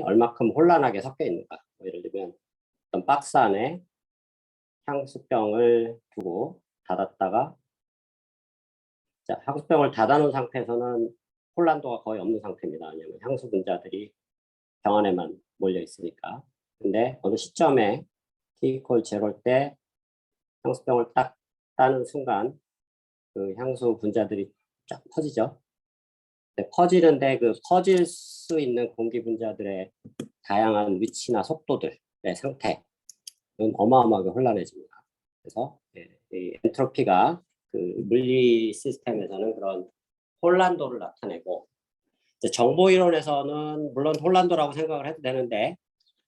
얼마큼 혼란하게 섞여 있는가. 뭐 예를 들면 어떤 박스 안에 향수병을 두고 닫았다가, 자, 향수병을 닫아놓은 상태에서는 혼란도가 거의 없는 상태입니다. 왜냐하면 향수 분자들이 병 안에만 몰려 있으니까. 근데 어느 시점에 t=0일 때 향수병을 딱 따는 순간 그 향수 분자들이 쫙 퍼지죠. 퍼지는데 그 퍼질 수 있는 공기 분자들의 다양한 위치나 속도들의 상태는 어마어마하게 혼란해집니다. 그래서 이 엔트로피가 그 물리 시스템에서는 그런 혼란도를 나타내고, 이제 정보 이론에서는 물론 혼란도라고 생각을 해도 되는데,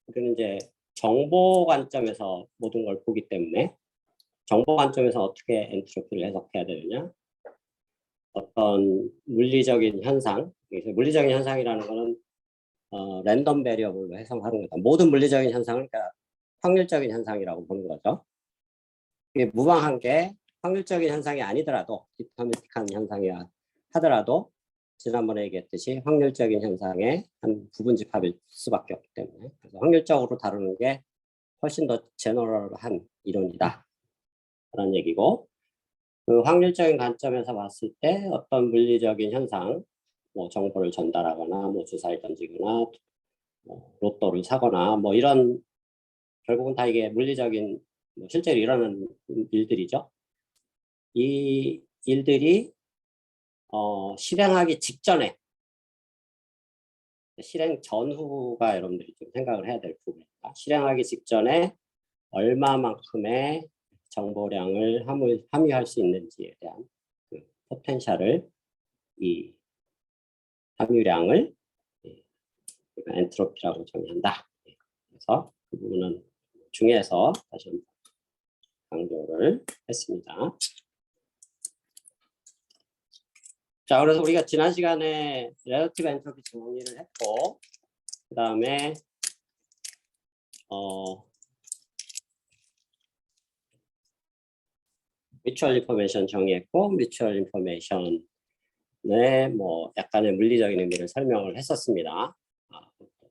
우리는 이제 정보 관점에서 모든 걸 보기 때문에 정보 관점에서 어떻게 엔트로피를 해석해야 되느냐, 어떤 물리적인 현상, 물리적인 현상이라는 거는 랜덤 베리어블로 해석하는 거다. 모든 물리적인 현상을 그러니까 확률적인 현상이라고 보는 거죠. 이게 무방한 게 확률적인 현상이 아니더라도, 디터미스틱한 현상이라 하더라도 지난번에 얘기했듯이 확률적인 현상의 한 부분집합일 수밖에 없기 때문에, 그래서 확률적으로 다루는 게 훨씬 더 제너럴한 이론이다 라는 얘기고, 그 확률적인 관점에서 봤을 때 어떤 물리적인 현상, 뭐 정보를 전달하거나 뭐 주사를 던지거나 로또를 사거나 뭐 이런, 결국은 다 이게 물리적인 실제로 일어나는 일들이죠. 이 일들이 실행하기 직전에, 실행 전후가 여러분들이 좀 생각을 해야 될 부분입니다. 실행하기 직전에 얼마만큼의 정보량을 함유할 수 있는지에 대한 그 포텐셜을, 이 함유량을 엔트로피라고 정의한다. 그래서 그 부분은 중에서 다시 한번 강조를 했습니다. 자, 그래서 우리가 지난 시간에 렐러티브 엔트로피 정의를 했고, 그 다음에 뮤추얼 인포메이션 정의했고, 뮤추얼 인포메이션의 뭐 약간의 물리적인 의미를 설명을 했었습니다.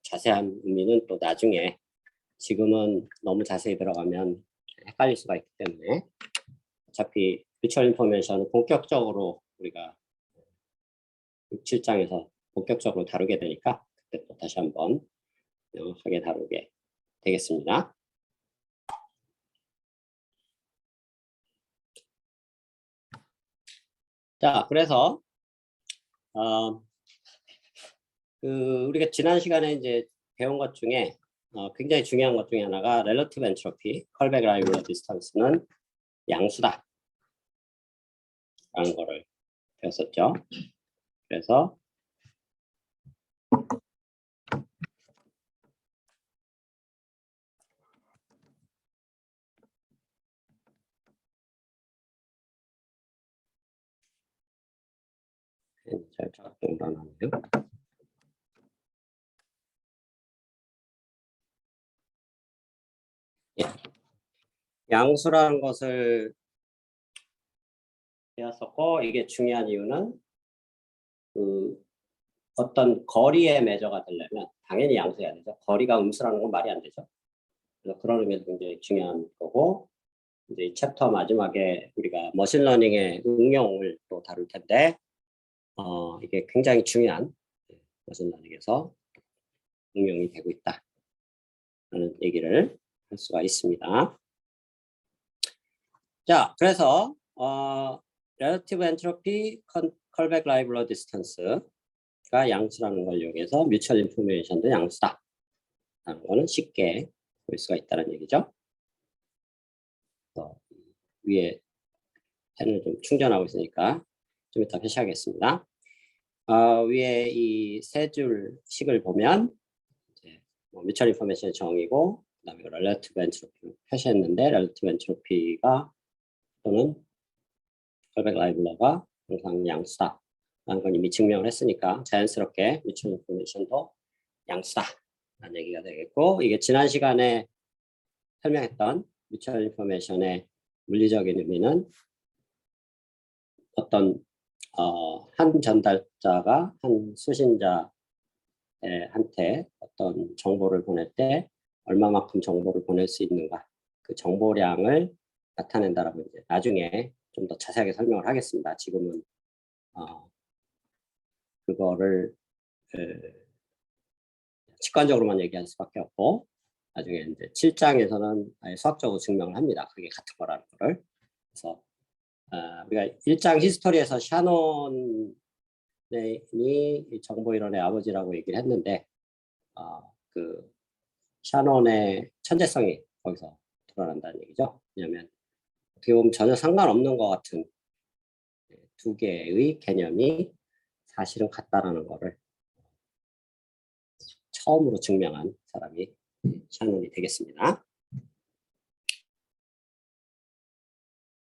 자세한 의미는 또 나중에, 지금은 너무 자세히 들어가면 헷갈릴 수가 있기 때문에, 어차피 뮤추얼 인포메이션은 본격적으로 우리가 6, 7장에서 본격적으로 다루게 되니까 그때 또 다시 한번 명확하게 다루게 되겠습니다. 자, 그래서 우리가 지난 시간에 이제 배운 것 중에 굉장히 중요한 것 중에 하나가 렐러티브 엔트로피, 컬백 라이블러 디스턴스는 양수다 라는 거를 배웠었죠. 그래서 잘 작동을 안 하네요. 예. 양수라는 것을 배웠었고, 이게 중요한 이유는 그 어떤 거리의 매저가 되려면 당연히 양수해야 되죠. 거리가 음수라는 건 말이 안 되죠. 그래서 그런 의미에서 굉장히 중요한 거고, 이제 이 챕터 마지막에 우리가 머신러닝의 응용을 또 다룰 텐데, 이게 굉장히 중요한 머신러닝에서 응용이 되고 있다라는 얘기를 할 수가 있습니다. 자, 그래서 relative entropy, 컬백 라이블러 디스턴스가 양수라는 걸 이용해서 뮤추얼 인포메이션도 양수다 라는 거는 쉽게 볼 수가 있다는 얘기죠. 위에 펜을 좀 충전하고 있으니까 좀 이따 표시하겠습니다. 위에 이 세 줄 식을 보면 이제 뮤추얼 인포메이션의 정의고, 그다음에 렐러티브 엔트로피 표시했는데, 렐러티브 엔트로피가 또는 컬백 라이블러가 항상 양수다 라는 건 이미 증명을 했으니까 자연스럽게 뮤추얼 인포메이션도 양수다 라는 얘기가 되겠고, 이게 지난 시간에 설명했던 뮤추얼 인포메이션의 물리적인 의미는 어떤 한 전달자가 한 수신자에게 한테 어떤 정보를 보낼 때 얼마만큼 정보를 보낼 수 있는가, 그 정보량을 나타낸다라고 이제 나중에 좀 더 자세하게 설명을 하겠습니다. 지금은 그거를 직관적으로만 얘기할 수밖에 없고, 나중에 이제 7장에서는 아예 수학적으로 증명을 합니다. 그게 같은 거라는 거를. 그래서 우리가 1장 히스토리에서 샤논이 정보이론의 아버지라고 얘기를 했는데, 그 샤논의 천재성이 거기서 드러난다는 얘기죠. 왜냐하면 어떻게 보면 전혀 상관없는 것 같은 두 개의 개념이 사실은 같다라는 거를 처음으로 증명한 사람이 샤논이 되겠습니다.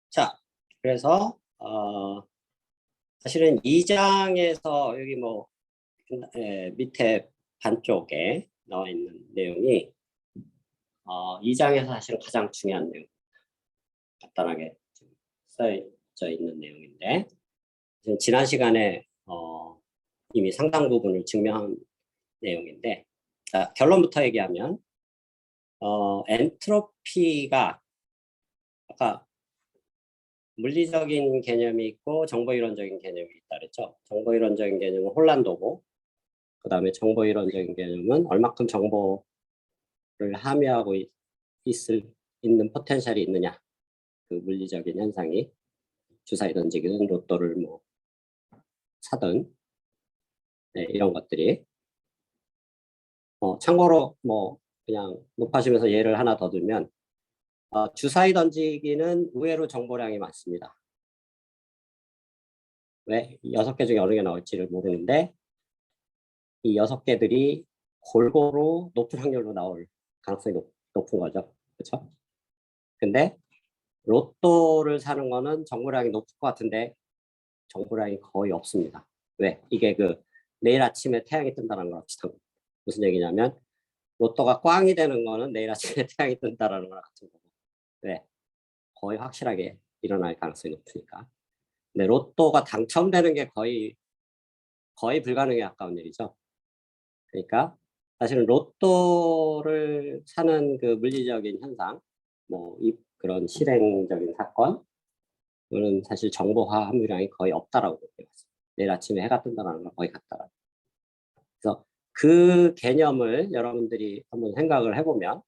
자, 그래서 사실은 2장에서 여기 뭐 밑에 반쪽에 나와 있는 내용이 2장에서 사실은 가장 중요한 내용, 간단하게 써져 있는 내용인데, 지난 시간에 이미 상당 부분을 증명한 내용인데, 자, 결론부터 얘기하면 엔트로피가 아까 물리적인 개념이 있고 정보이론적인 개념이 있다 그랬죠. 정보이론적인 개념은 혼란도고, 그 다음에 정보이론적인 개념은 얼마큼 정보를 함유하고 있는 포텐셜이 있느냐, 그 물리적인 현상이 주사위 던지기든 로또를 뭐 사든, 네, 이런 것들이 참고로 뭐 그냥 높아지면서 예를 하나 더 들면 주사위 던지기는 의외로 정보량이 많습니다. 왜? 6개 중에 어느 게 나올지를 모르는데 이 6개들이 골고루 높은 확률로 나올 가능성이 높은 거죠. 그렇죠? 근데 로또를 사는 거는 정보량이 높을 것 같은데 정보량이 거의 없습니다. 왜? 이게 그 내일 아침에 태양이 뜬다는 거랑 비슷한 거예요. 무슨 얘기냐면 로또가 꽝이 되는 거는 내일 아침에 태양이 뜬다는 거랑 같은 거고. 왜? 거의 확실하게 일어날 가능성이 높으니까. 근데 로또가 당첨되는 게 거의 불가능에 가까운 일이죠. 그러니까 사실은 로또를 사는 그 물리적인 현상, 뭐 그런 실행적인 사건, 그거는 사실 정보화 함유량이 거의 없다라고 얘기해봤습니다. 내일 아침에 해가 뜬다는 건 거의 같다라고. 그래서 그 개념을 여러분들이 한번 생각을 해보면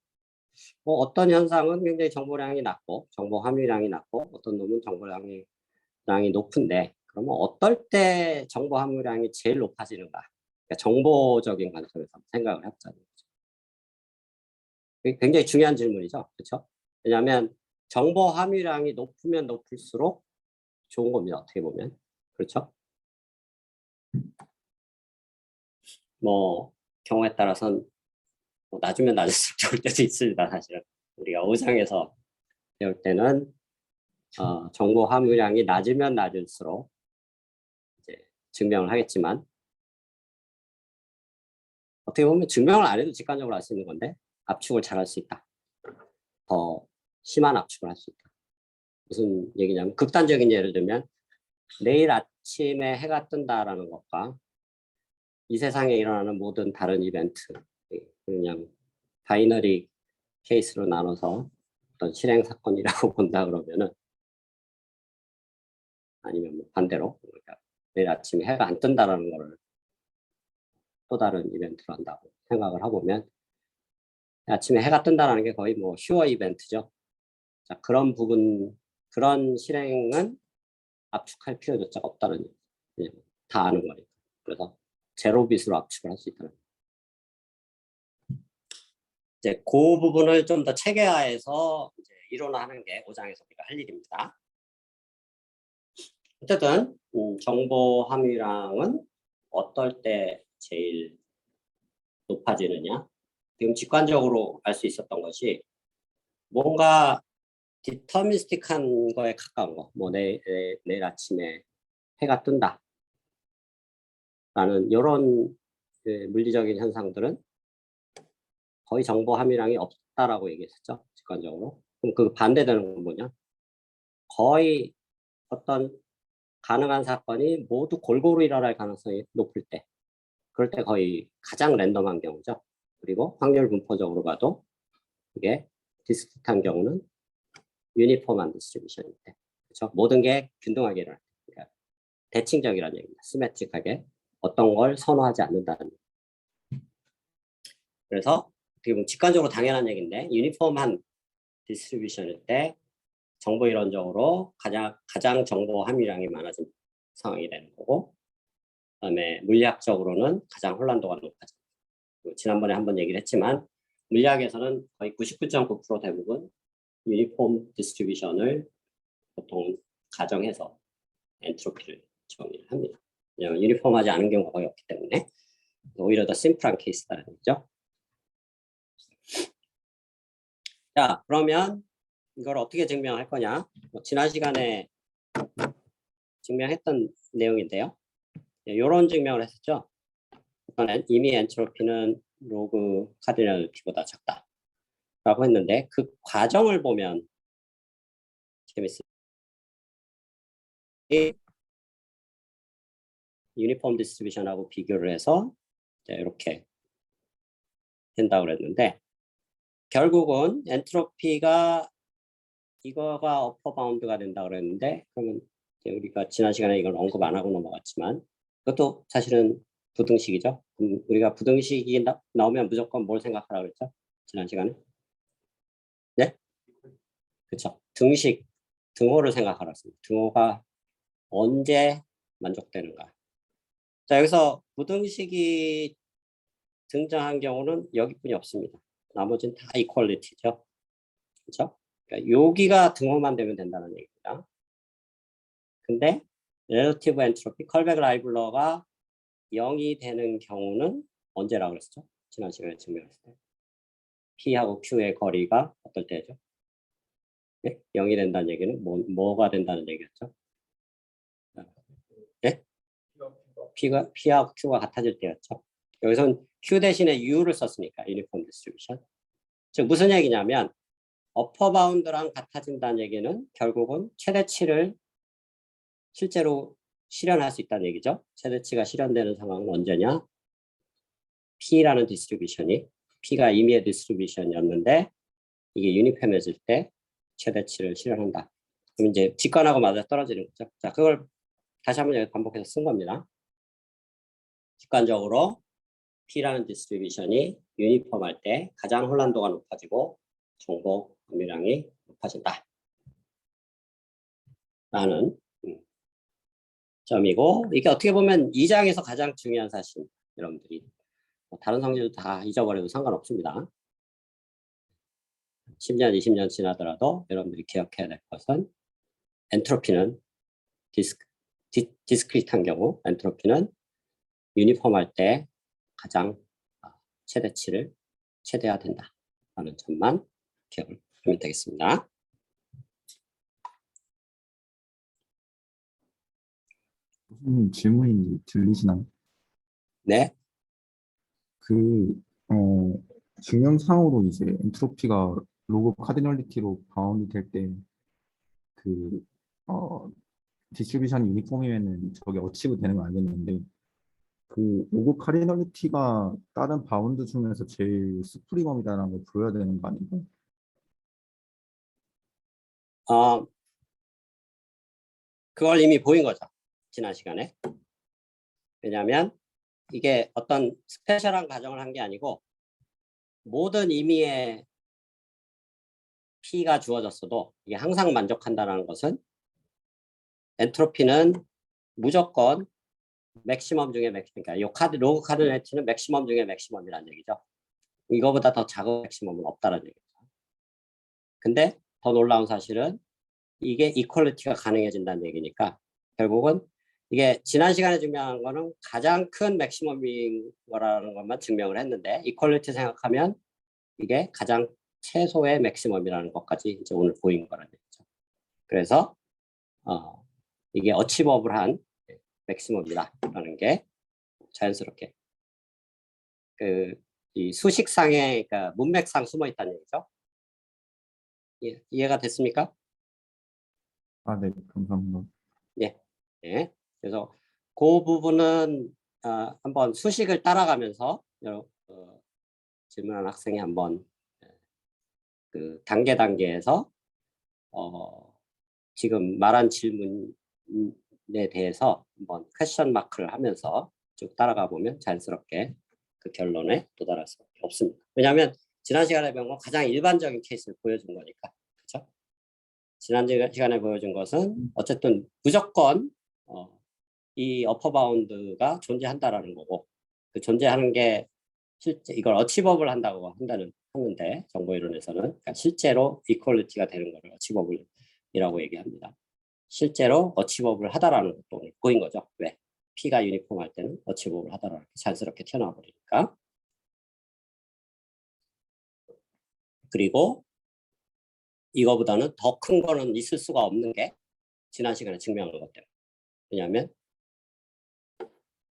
어떤 현상은 굉장히 정보량이 낮고 정보 함유량이 낮고 어떤 놈은 정보량이 높은데, 그러면 어떨 때 정보 함유량이 제일 높아지는가? 그러니까 정보적인 관점에서 생각을 해보자는 거죠. 굉장히 중요한 질문이죠. 그렇죠? 왜냐하면 정보 함유량이 높으면 높을수록 좋은 겁니다. 어떻게 보면. 그렇죠? 뭐 경우에 따라서는 뭐 낮으면 낮을수록 좋을 때도 있습니다. 사실은 우리가 5장에서 배울 때는 정보 함유량이 낮으면 낮을수록 이제 증명을 하겠지만, 어떻게 보면 증명을 안 해도 직관적으로 알 수 있는 건데 압축을 잘 할 수 있다. 더 심한 압축을 할 수 있다. 무슨 얘기냐면 극단적인 예를 들면 내일 아침에 해가 뜬다라는 것과 이 세상에 일어나는 모든 다른 이벤트, 그냥 바이너리 케이스로 나눠서 어떤 실행 사건이라고 본다 그러면은, 아니면 뭐 반대로 그러니까 내일 아침에 해가 안 뜬다라는 거를 또 다른 이벤트로 한다고 생각을 해보면 아침에 해가 뜬다는 게 거의 뭐 슈어 이벤트죠. 자, 그런 부분, 그런 실행은 압축할 필요조차 없다는 얘기. 다 아는 거니까. 그래서 제로 빛으로 압축을 할 수 있다는 거예요. 이제 그 부분을 좀 더 체계화해서 이제 이론화하는 게 5장에서 우리가 할 일입니다. 어쨌든 정보 함유량은 어떨 때 제일 높아지느냐? 지금 직관적으로 알 수 있었던 것이 뭔가 디터미스틱한 거에 가까운 거. 뭐 내일 아침에 해가 뜬다 라는 이런 물리적인 현상들은 거의 정보 함유량이 없다라고 얘기했었죠. 직관적으로. 그럼 그 반대되는 건 뭐냐? 거의 어떤 가능한 사건이 모두 골고루 일어날 가능성이 높을 때, 그럴 때 거의 가장 랜덤한 경우죠. 그리고 확률 분포적으로 봐도 이게 디스크리트한 경우는 유니폼한 디스트리뷰션인데, 그렇죠? 모든 게 균등하게 일어날 때, 그러니까 대칭적이라는 얘기입니다. 시메트릭하게 어떤 걸 선호하지 않는다는. 그래서 어떻게 보면 직관적으로 당연한 얘기인데, 유니폼한 디스트리뷰션일 때 정보 이론적으로 가장 정보 함유량이 많아진 상황이 되는 거고, 그다음에 물리학적으로는 가장 혼란도가 높아져. 지난번에 한번 얘기를 했지만 물리학에서는 거의 99.9% 대부분 유니폼 디스트리뷰션을 보통 가정해서 엔트로피를 정의를 합니다. 왜냐하면 유니폼하지 않은 경우가 거의 없기 때문에 오히려 더 심플한 케이스다는 얘기죠. 자, 그러면 이걸 어떻게 증명할 거냐? 지난 시간에 증명했던 내용인데요. 이런 증명을 했었죠. 이번엔 이미 엔트로피는 로그 카디널리티보다 작다라고 했는데 그 과정을 보면 재밌어요. 유니폼 디스트리뷰션하고 비교를 해서 이렇게 된다고 그랬는데 결국은 엔트로피가 이거가 어퍼 바운드가 된다 그랬는데 그러면 우리가 지난 시간에 이걸 언급 안 하고 넘어갔지만 그것도 사실은 부등식이죠. 우리가 부등식이 나오면 무조건 뭘 생각하라고 그랬죠? 지난 시간에? 네? 그렇죠. 등식, 등호를 생각하라고 했습니다. 등호가 언제 만족되는가. 자, 여기서 부등식이 등장한 경우는 여기뿐이 없습니다. 나머지는 다 이퀄리티죠. 그렇죠? 그러니까 여기가 등호만 되면 된다는 얘기입니다. 근데 relative entropy, 컬백 라이블러가 0이 되는 경우는 언제라고 그랬죠? 지난 시간에 증명했을 때. P하고 Q의 거리가 어떨 때죠? 네? 0이 된다는 얘기는 뭐가 된다는 얘기였죠? 네? P하고 Q가 같아질 때였죠. 여기선 Q 대신에 U를 썼으니까 유니폼 디스트리뷰션. 즉 무슨 얘기냐면 어퍼 바운드랑 같아진다는 얘기는 결국은 최대치를 실제로 실현할 수 있다는 얘기죠. 최대치가 실현되는 상황은 언제냐? P라는 디스트리뷰션이 P가 임의의 디스트리뷰션이었는데 이게 유니폼해질 때 최대치를 실현한다. 그럼 이제 직관하고 맞아 떨어지는 거죠. 자, 그걸 다시 한번 여기 반복해서 쓴 겁니다. 직관적으로 P라는 디스트리뷰션이 유니폼할 때 가장 혼란도가 높아지고 정보 함유량이 높아진다. 라는 점이고 이게 어떻게 보면 2장에서 가장 중요한 사실 여러분들이 다른 성질도 다 잊어버려도 상관없습니다. 10년, 20년 지나더라도 여러분들이 기억해야 될 것은 엔트로피는 디스크리트한 경우 엔트로피는 유니폼할 때 가장 최대치를 최대화된다 라는 점만 기억을 하면 되겠습니다. 무슨 질문인지 들리시나요? 네. 증명상으로 이제 엔트로피가 로그 카디널리티로 바운드 될 때 그 디스트리뷰션이 유니폼이면은 저게 어치브 되는 거 알겠는데 그 로그 카디널리티가 다른 바운드 중에서 제일 수프리멈이다라는 걸 보여야 되는 거 아닌가요? 그걸 이미 보인 거죠. 지난 시간에. 왜냐하면 이게 어떤 스페셜한 가정을 한 게 아니고 모든 의미의 P가 주어졌어도 이게 항상 만족한다는 것은 엔트로피는 무조건 맥시멈 중에 맥시멈, 그러니까 로그 카디널리티는 맥시멈 중에 맥시멈이라는 얘기죠. 이거보다 더 작은 맥시멈은 없다는 얘기죠. 근데 더 놀라운 사실은 이게 이퀄리티가 가능해진다는 얘기니까 결국은 이게 지난 시간에 증명한 거는 가장 큰 맥시멈인 거라는 것만 증명을 했는데 이퀄리티 생각하면 이게 가장 최소의 맥시멈이라는 것까지 이제 오늘 보인 거라는 얘기죠. 그래서 이게 어치버블한 맥시멈이다라는 게 자연스럽게 이 수식상의 그러니까 문맥상 숨어 있다는 얘기죠. 이해가 됐습니까? 아, 네, 감사합니다. 예. 예. 그래서 그 부분은 한번 수식을 따라가면서 질문한 학생이 한번 그 단계에서 지금 말한 질문에 대해서 한번 퀘션 마크를 하면서 쭉 따라가 보면 자연스럽게 그 결론에 도달할 수밖에 없습니다. 왜냐하면 지난 시간에 배운 건 가장 일반적인 케이스를 보여준 거니까. 그렇죠? 지난 시간에 보여준 것은 어쨌든 무조건 이 어퍼 바운드가 존재한다라는 거고, 그 존재하는 게 실제 이걸 어치버블 한다고 하는데 정보 이론에서는 그러니까 실제로 이퀄리티가 되는 거를 어치버블이라고 얘기합니다. 실제로 어치버블 하다라는 것도 오늘 보인 거죠. 왜? P가 유니폼 할 때는 어치버블 하다라는 게 자연스럽게 튀어나와 버리니까. 그리고 이거보다는 더 큰 거는 있을 수가 없는 게 지난 시간에 증명한 것 때문에. 왜냐하면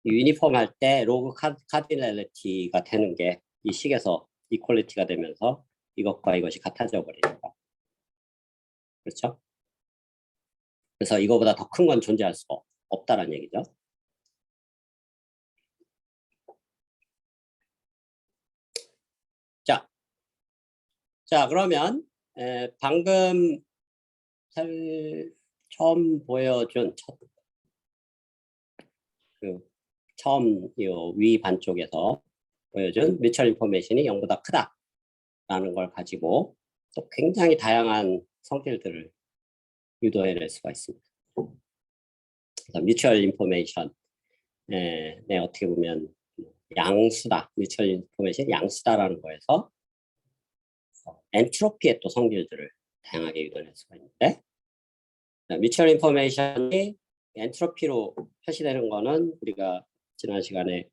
유니폼 할 때 로그 카디널리티가 되는 게 이 식에서 이퀄리티가 되면서 이것과 이것이 같아져 버리니까. 그렇죠? 그래서 이거보다 더 큰 건 존재할 수가 없다라는 얘기죠. 자 그러면 방금 처음 보여준 처음 위 반쪽에서 보여준 뮤추얼 인포메이션이 0보다 크다라는 걸 가지고 또 굉장히 다양한 성질들을 유도해낼 수가 있습니다. 그래서 뮤추얼 인포메이션 네, 어떻게 보면 양수다, 뮤추얼 인포메이션 양수다라는 거에서 엔트로피의 또 성질들을 다양하게 유도할 수가 있는데, 뮤추얼 인포메이션이 엔트로피로 표시되는 거는 우리가 지난 시간에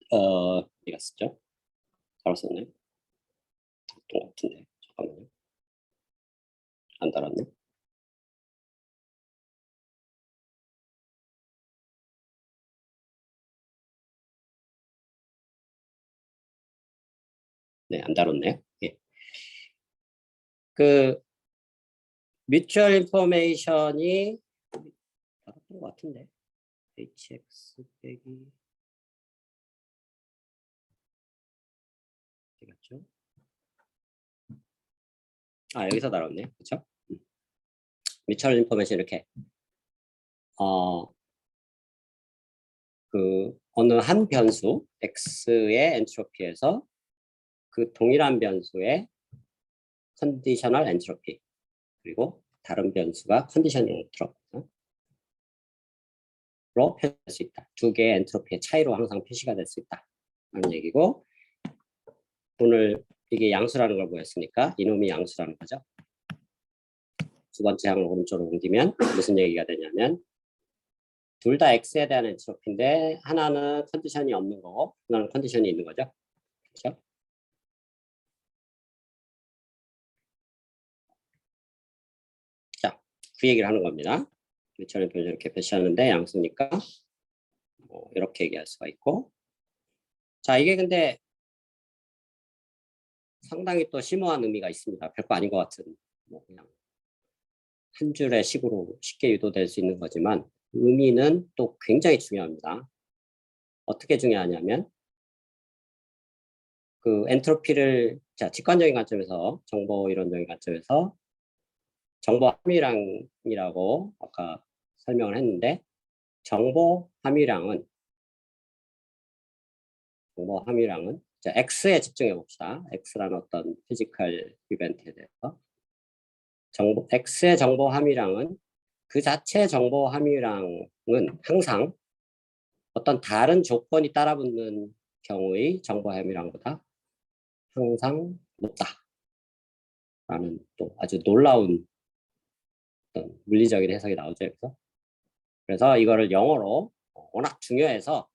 어디가 썼죠? 바로 썼네. 또 같은데 잠깐만요. 안 달았네. 네, 안 다뤘네요. 예. 그 뮤추얼 인포메이션이 다뤘던 것 같은데 hx 빼기 어디갔죠? 여기서 다뤘네. 그렇죠? 뮤추얼 인포메이션 이렇게 그 어느 한 변수 x의 엔트로피에서 그 동일한 변수의 컨디셔널 엔트로피, 그리고 다른 변수가 컨디셔널 엔트로피로 표시할 수 있다. 두 개의 엔트로피의 차이로 항상 표시가 될 수 있다 라는 얘기고, 오늘 이게 양수라는 걸 보였으니까 이놈이 양수라는 거죠. 두 번째 항을 오른쪽으로 옮기면 무슨 얘기가 되냐면 둘 다 x에 대한 엔트로피인데 하나는 컨디션이 없는 거고 하나는 컨디션이 있는 거죠. 그렇죠? 자, 그 얘기를 하는 겁니다. 뮤추얼 인포메이션 이렇게 표시하는데 양수니까 이렇게 얘기할 수가 있고, 자 이게 근데 상당히 또 심오한 의미가 있습니다. 별거 아닌 것 같은 그냥 한 줄의 식으로 쉽게 유도될 수 있는 거지만 의미는 또 굉장히 중요합니다. 어떻게 중요하냐면 그 엔트로피를 직관적인 관점에서 정보 이론적인 관점에서 정보 함유량이라고 아까 설명을 했는데, 정보 함유량은 자, X에 집중해 봅시다. X라는 어떤 피지컬 이벤트에 대해서 X의 정보 함유량은 그 자체 정보 함유량은 항상 어떤 다른 조건이 따라붙는 경우의 정보 함유량보다 항상 높다라는 또 아주 놀라운 어떤 물리적인 해석이 나오죠. 그래서 이거를 영어로 워낙 중요해서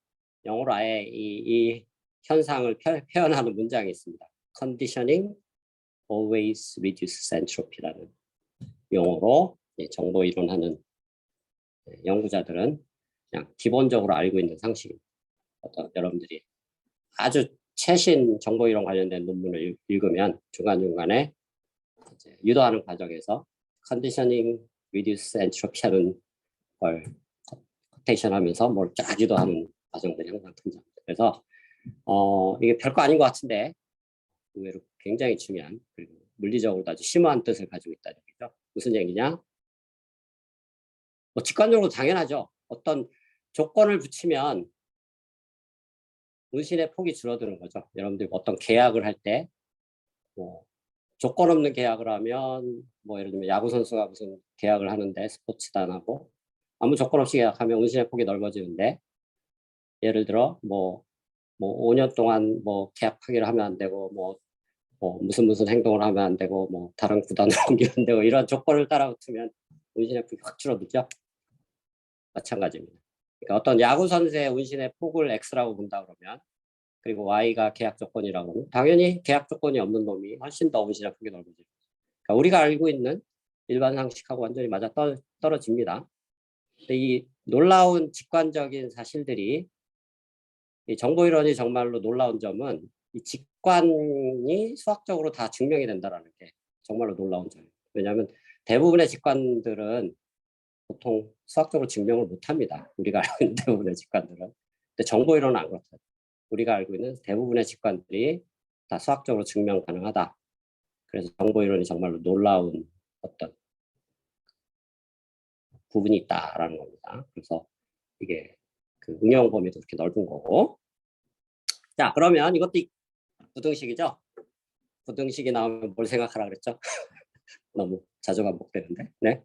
영어로 아예 이 현상을 표현하는 문장이 있습니다. Conditioning always reduces entropy라는 용어로 정보 이론하는 연구자들은 그냥 기본적으로 알고 있는 상식입니다. 여러분들이 아주 최신 정보 이론 관련된 논문을 읽으면 중간중간에 유도하는 과정에서 Conditioning reduces entropy 하는 걸 컴퓨테이션 하면서 뭘 쫙 유도하는 과정들이 항상 등장합니다. 그래서 이게 별거 아닌 것 같은데 의외로 굉장히 중요한 그리고 물리적으로도 아주 심오한 뜻을 가지고 있다는 얘기죠. 무슨 얘기냐? 뭐 직관적으로 당연하죠. 어떤 조건을 붙이면 운신의 폭이 줄어드는 거죠. 여러분들 어떤 계약을 할 때 뭐 조건 없는 계약을 하면 뭐 예를 들면 야구 선수가 무슨 계약을 하는데 스포츠단하고 아무 조건 없이 계약하면 운신의 폭이 넓어지는데 예를 들어 뭐 5년 동안 뭐 계약하기를 하면 안 되고 뭐 무슨 행동을 하면 안 되고 뭐 다른 구단으로 옮기면 안 되고 이런 조건을 따라 붙으면 운신의 폭이 확 줄어들죠. 마찬가지입니다. 그러니까 어떤 야구 선수의 운신의 폭을 X라고 본다 그러면 그리고 Y가 계약 조건이라고 하면 당연히 계약 조건이 없는 놈이 훨씬 더 운신의 폭이 넓어지죠. 그러니까 우리가 알고 있는 일반 상식하고 완전히 맞아 떨어집니다. 근데 이 놀라운 직관적인 사실들이 이 정보이론이 정말로 놀라운 점은 이 직관이 수학적으로 다 증명이 된다는 게 정말로 놀라운 점이에요. 왜냐하면 대부분의 직관들은 보통 수학적으로 증명을 못합니다. 우리가 알고 있는 대부분의 직관들은. 근데 정보이론은 안 그렇다. 우리가 알고 있는 대부분의 직관들이 다 수학적으로 증명 가능하다. 그래서 정보이론이 정말로 놀라운 어떤 부분이 있다라는 겁니다. 그래서 이게 그 응용 범위도 그렇게 넓은 거고. 자, 그러면 이것도 부등식이죠. 부등식이 나오면 뭘 생각하라 그랬죠? 너무 자주 반복되는데. 네.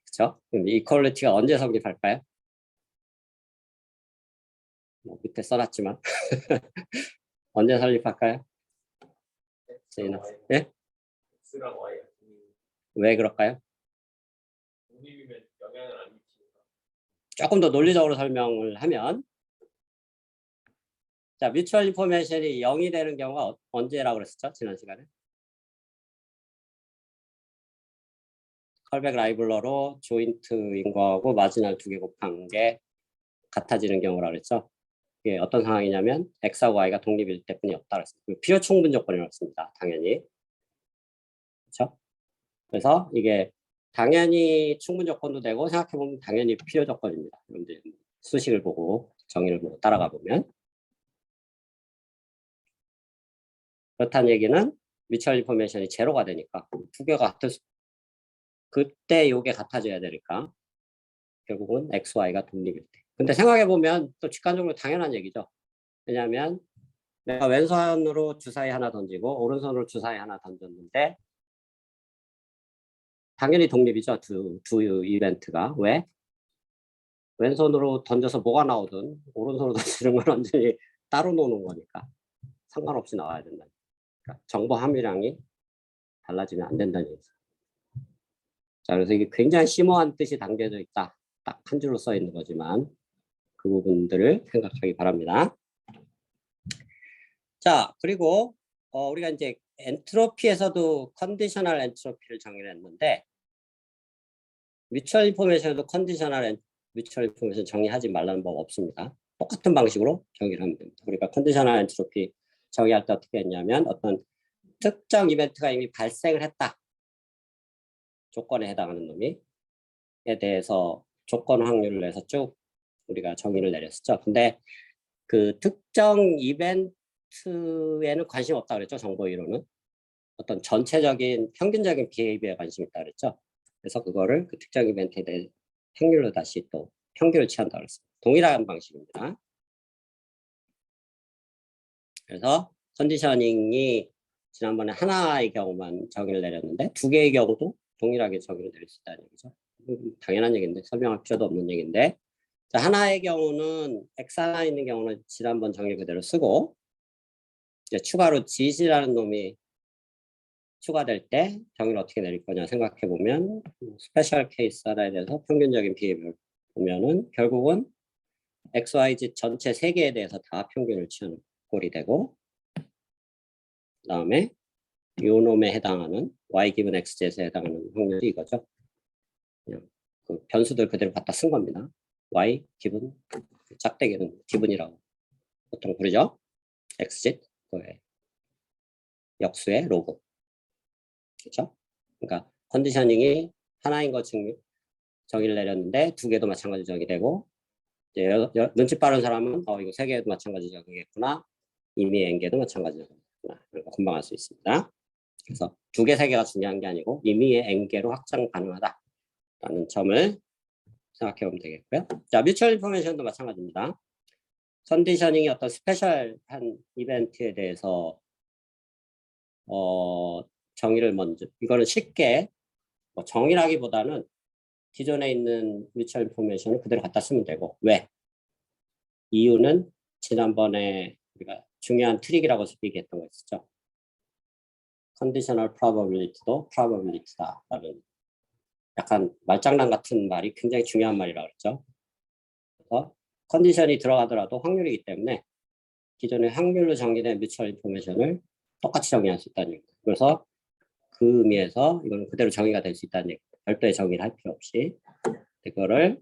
그렇죠? 그럼 이퀄리티가 언제 성립할까요? 뭐 밑에 써놨지만 언제 설립할까요? 네? 왜 그럴까요? 조금 더 논리적으로 설명을 하면 자, 뮤추얼 인포메이션이 0이 되는 경우가 언제라고 그랬었죠? 지난 시간에. 컬백 라이블러로 조인트인 거하고 마지널 2개 곱한 게 같아지는 경우라 그랬죠. 이게 어떤 상황이냐면 X하고 Y가 독립일 때뿐이 없다 그랬습니다. 필요 충분 조건이라고 했습니다. 당연히. 그렇죠? 그래서 이게 당연히 충분 조건도 되고 생각해보면 당연히 필요 조건입니다. 여러분들 수식을 보고 정의를 보고 따라가 보면 그렇다는 얘기는 뮤추얼 인포메이션이 제로가 되니까 두 개가 같을 그때 요게 같아져야 되니까 결국은 X, Y가 독립일 때. 근데 생각해보면 또 직관적으로 당연한 얘기죠. 왜냐하면 내가 왼손으로 주사위 하나 던지고 오른손으로 주사위 하나 던졌는데 당연히 독립이죠. 두 이벤트가. 왜? 왼손으로 던져서 뭐가 나오든 오른손으로 던지는 건 완전히 따로 노는 거니까 상관없이 나와야 된다. 그러니까 정보 함유량이 달라지면 안 된다는 얘기죠. 자, 그래서 이게 굉장히 심오한 뜻이 담겨져 있다. 딱 한 줄로 써 있는 거지만 그 부분들을 생각하기 바랍니다. 자, 그리고 우리가 이제 엔트로피에서도 컨디셔널 엔트로피를 정의를 했는데 뮤추얼 인포메이션에도 뮤추얼 인포메이션 정의하지 말라는 법 없습니다. 똑같은 방식으로 정의를 하면 됩니다. 우리가 컨디셔널 엔트로피 정의할 때 어떻게 했냐면 어떤 특정 이벤트가 이미 발생을 했다. 조건에 해당하는 놈이에 대해서 조건 확률을 내서 쭉 우리가 정의를 내렸었죠. 근데 그 특정 이벤트에는 관심 없다 그랬죠. 정보이론은. 어떤 전체적인 평균적인 비헤이비어에 관심이 있다 그랬죠. 그래서 그거를 그 특정 이벤트에 대해 확률로 다시 또 평균을 취한다 그랬습니다. 동일한 방식입니다. 그래서 컨디셔닝이 지난번에 하나의 경우만 정의를 내렸는데 두 개의 경우도 동일하게 정의를 내릴 수 있다는 얘기죠. 당연한 얘기인데 설명할 필요도 없는 얘기인데 자, 하나의 경우는 X 하나 있는 경우는 지난번 정의 그대로 쓰고 이제 추가로 G라는 놈이 추가될 때 정의를 어떻게 내릴 거냐 생각해 보면 스페셜 케이스 하나에 대해서 평균적인 비율을 보면은 결국은 X, Y, Z 전체 3개에 대해서 다 평균을 취하는 꼴이 되고 그 다음에 요 놈에 해당하는 Y 기분 X, Z에 해당하는 확률이 이거죠. 그냥 그 변수들 그대로 갖다 쓴 겁니다. Y 기분 짝대기는 기분이라고 보통 부르죠. X, Z 그거에 역수의 로그. 그렇죠? 그러니까 컨디셔닝이 하나인 거 정의를 내렸는데 두 개도 마찬가지로 정의되고 이제 눈치 빠른 사람은 이거 세 개도 마찬가지 적용했구나. 이미 N개도 마찬가지 적용했구나. 이런 거 금방 알 수 있습니다. 그래서 두 개, 세 개가 중요한 게 아니고 이미의 N개로 확장 가능하다라는 점을 생각해 보면 되겠고요. 자, 뮤추얼 인포메이션도 마찬가지입니다. 컨디셔닝이 어떤 스페셜한 이벤트에 대해서 정의를 먼저, 이거는 쉽게 뭐 정의라기보다는 기존에 있는 뮤추얼 인포메이션을 그대로 갖다 쓰면 되고, 왜? 이유는 지난번에 우리가 중요한 트릭이라고 얘기했던 거 있었죠. 컨디셔널 프로버빌리티도 프로버빌리티다라는 약간 말장난 같은 말이 굉장히 중요한 말이라고 그랬죠. 그래서 컨디션이 들어가더라도 확률이기 때문에 기존의 확률로 정의된 뮤추얼 인포메이션을 똑같이 정의할 수 있다는 얘기입니다. 그래서 그 의미에서 이거는 그대로 정의가 될 수 있다는 얘기입니다. 별도의 정의를 할 필요 없이 이거를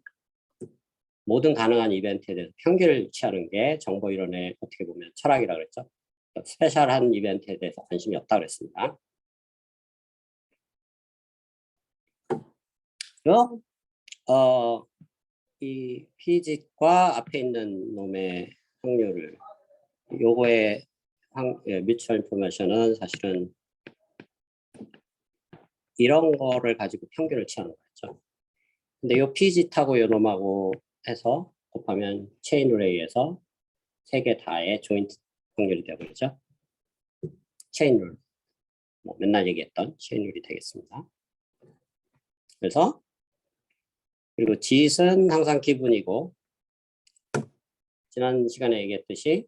모든 가능한 이벤트에 대해서 평균을 취하는 게 정보 이론의 어떻게 보면 철학이라고 그랬죠. 스페셜한 이벤트에 대해서 관심이 없다 그랬습니다. 이 피짓과 앞에 있는 놈의 확률을 요거의 뮤추얼 인포메이션은 사실은 이런 거를 가지고 평균을 취하는 거죠. 근데 요 피짓하고 요 놈하고 해서 곱하면 체인 룰에의해서 세 개 다의 조인트 확률이 되어버리죠. 체인 룰, 뭐 맨날 얘기했던 체인 룰이 되겠습니다. 그래서 그리고 짓은 항상 기분이고 지난 시간에 얘기했듯이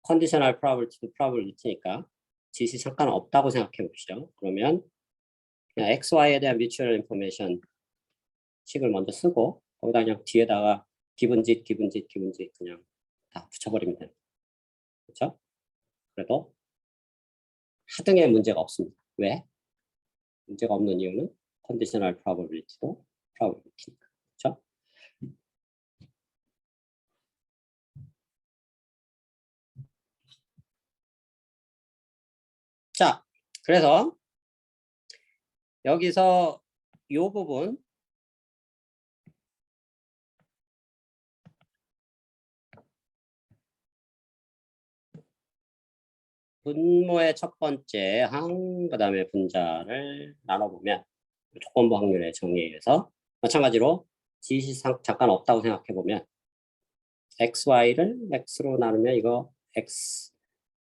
컨디셔널 프로버빌리티니까 짓이 잠깐 없다고 생각해 봅시다. 그러면 그냥 XY에 대한 뮤추얼 인포메이션 식을 먼저 쓰고 거기다 그냥 뒤에다가 기분짓 그냥 다 붙여버리면 돼요. 그렇죠? 그래도 하등의 문제가 없습니다. 왜? 문제가 없는 이유는 컨디셔널 프로버빌리티도 프로버빌리티니까. 그렇죠? 자, 그래서 여기서 이 부분 분모의 첫 번째 항, 그 다음에 분자를 나눠보면 조건부 확률의 정의에 의해서 마찬가지로 짓이 잠깐 없다고 생각해보면 XY를 X로 나누면 이거 X,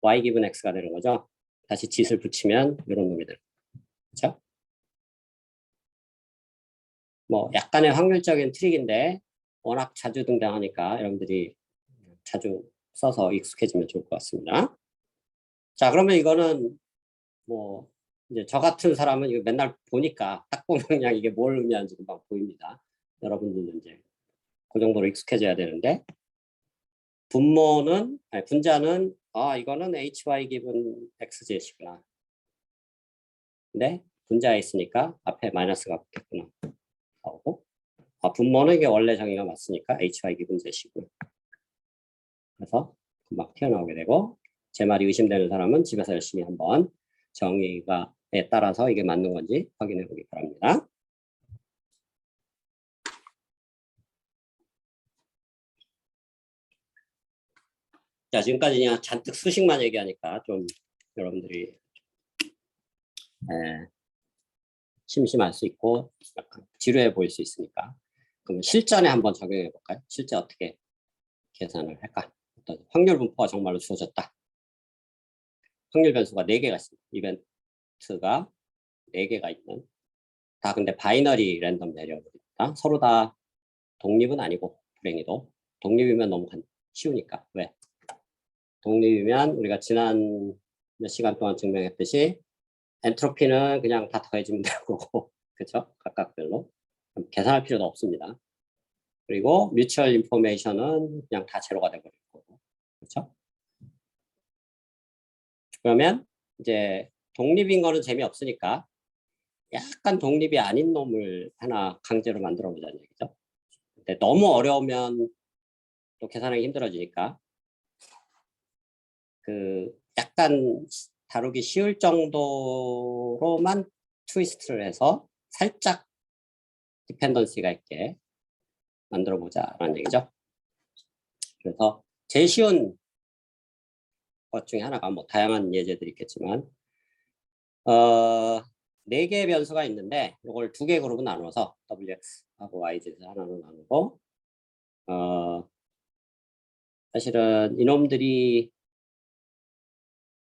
Y 기분 X가 되는 거죠. 다시 짓을 붙이면 이런 놈이 되는 거죠. 그렇죠? 뭐 약간의 확률적인 트릭인데 워낙 자주 등장하니까 여러분들이 자주 써서 익숙해지면 좋을 것 같습니다. 자, 그러면 이거는 뭐 이제 저 같은 사람은 이거 맨날 보니까 딱 보면 그냥 이게 뭘 의미하는지 금방 보입니다. 여러분들은 이제 그 정도로 익숙해져야 되는데 분모는 아니, 분자는 이거는 HY 기분 XZ이구나. 근데 분자에 있으니까 앞에 마이너스가 붙겠구나. 나오고 분모는 이게 원래 정의가 맞으니까 HY 기분 Z이고. 그래서 금방 튀어나오게 되고 제 말이 의심되는 사람은 집에서 열심히 한번 정의가에 따라서 이게 맞는 건지 확인해 보기 바랍니다. 자, 지금까지 그냥 잔뜩 수식만 얘기하니까 좀 여러분들이 심심할 수 있고 약간 지루해 보일 수 있으니까 그럼 실전에 한번 적용해 볼까요? 실제 어떻게 계산을 할까? 어떤 확률 분포가 정말로 주어졌다. 확률 변수가 4개가 있습니다. 이벤트가 4개가 있는 다 근데 바이너리 랜덤 베리어블입니다. 서로 다 독립은 아니고 불행히도 독립이면 너무 쉬우니까. 왜? 독립이면 우리가 지난 몇 시간 동안 증명했듯이 엔트로피는 그냥 다 더해지면 되고 그렇죠? 각각별로 계산할 필요도 없습니다. 그리고 뮤추얼 인포메이션은 그냥 다 제로가 되버릴 거고 그렇죠? 그러면 이제 독립인 거는 재미없으니까 약간 독립이 아닌 놈을 하나 강제로 만들어 보자는 얘기죠. 근데 너무 어려우면 또 계산하기 힘들어지니까 그 약간 다루기 쉬울 정도로만 트위스트를 해서 살짝 디펜던시가 있게 만들어 보자라는 얘기죠. 그래서 제일 쉬운 것 중에 하나가 뭐 다양한 예제들이 있겠지만 4개의 변수가 있는데 이걸 2개 그룹으로 나눠서 wx하고 yz를 하나로 나누고 사실은 이놈들이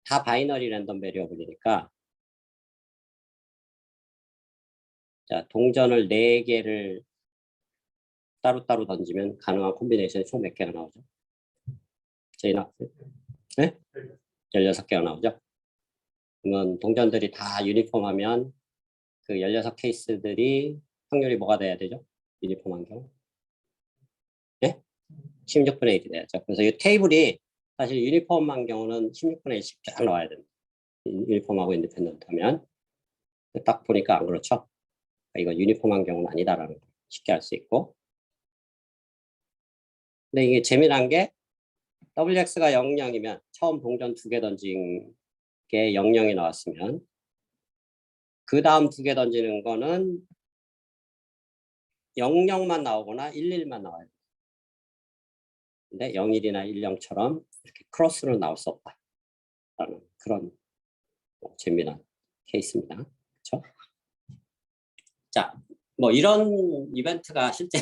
다 바이너리 랜덤 베리어블이니까 자, 동전을 4개를 따로따로 던지면 가능한 콤비네이션이 총 몇 개가 나오죠? 제인 학생? 네? 16개가 나오죠? 그러면 동전들이 다 유니폼하면 그 16케이스들이 확률이 뭐가 돼야 되죠? 유니폼한 경우? 네? 16분의 1이 돼야죠. 그래서 이 테이블이 사실 유니폼한 경우는 16분의 1씩 쫙 나와야 됩니다. 유니폼하고 인디펜던트 하면 딱 보니까 안 그렇죠? 이건 유니폼한 경우는 아니다라는 걸 쉽게 알 수 있고 근데 이게 재미난 게 WX가 00이면 처음 동전 2개 던진 게 00이 나왔으면 그 다음 2개 던지는 거는 00만 나오거나 11만 나와요. 근데 01이나 10처럼 이렇게 크로스로 나올 수 없다라는 그런 재미난 케이스입니다. 그렇죠? 자, 뭐 이런 이벤트가 실제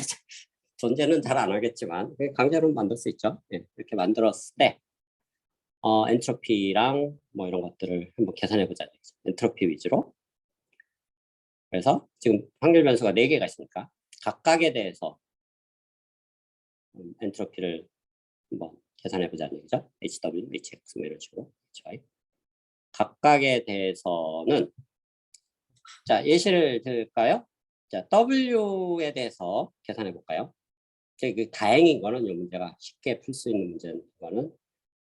존재는 잘 안 하겠지만 강제로 만들 수 있죠. 예, 이렇게 만들었을 때 엔트로피랑 뭐 이런 것들을 한번 계산해 보자. 엔트로피 위주로. 그래서 지금 확률 변수가 4개가 있으니까 각각에 대해서 엔트로피를 한번 계산해 보자는 얘기죠. HW, HX 뭐 이런 식으로. 각각에 대해서는 자, 예시를 들까요? 자, W에 대해서 계산해 볼까요? 그 다행인 거는 이 문제가 쉽게 풀 수 있는 문제는 거는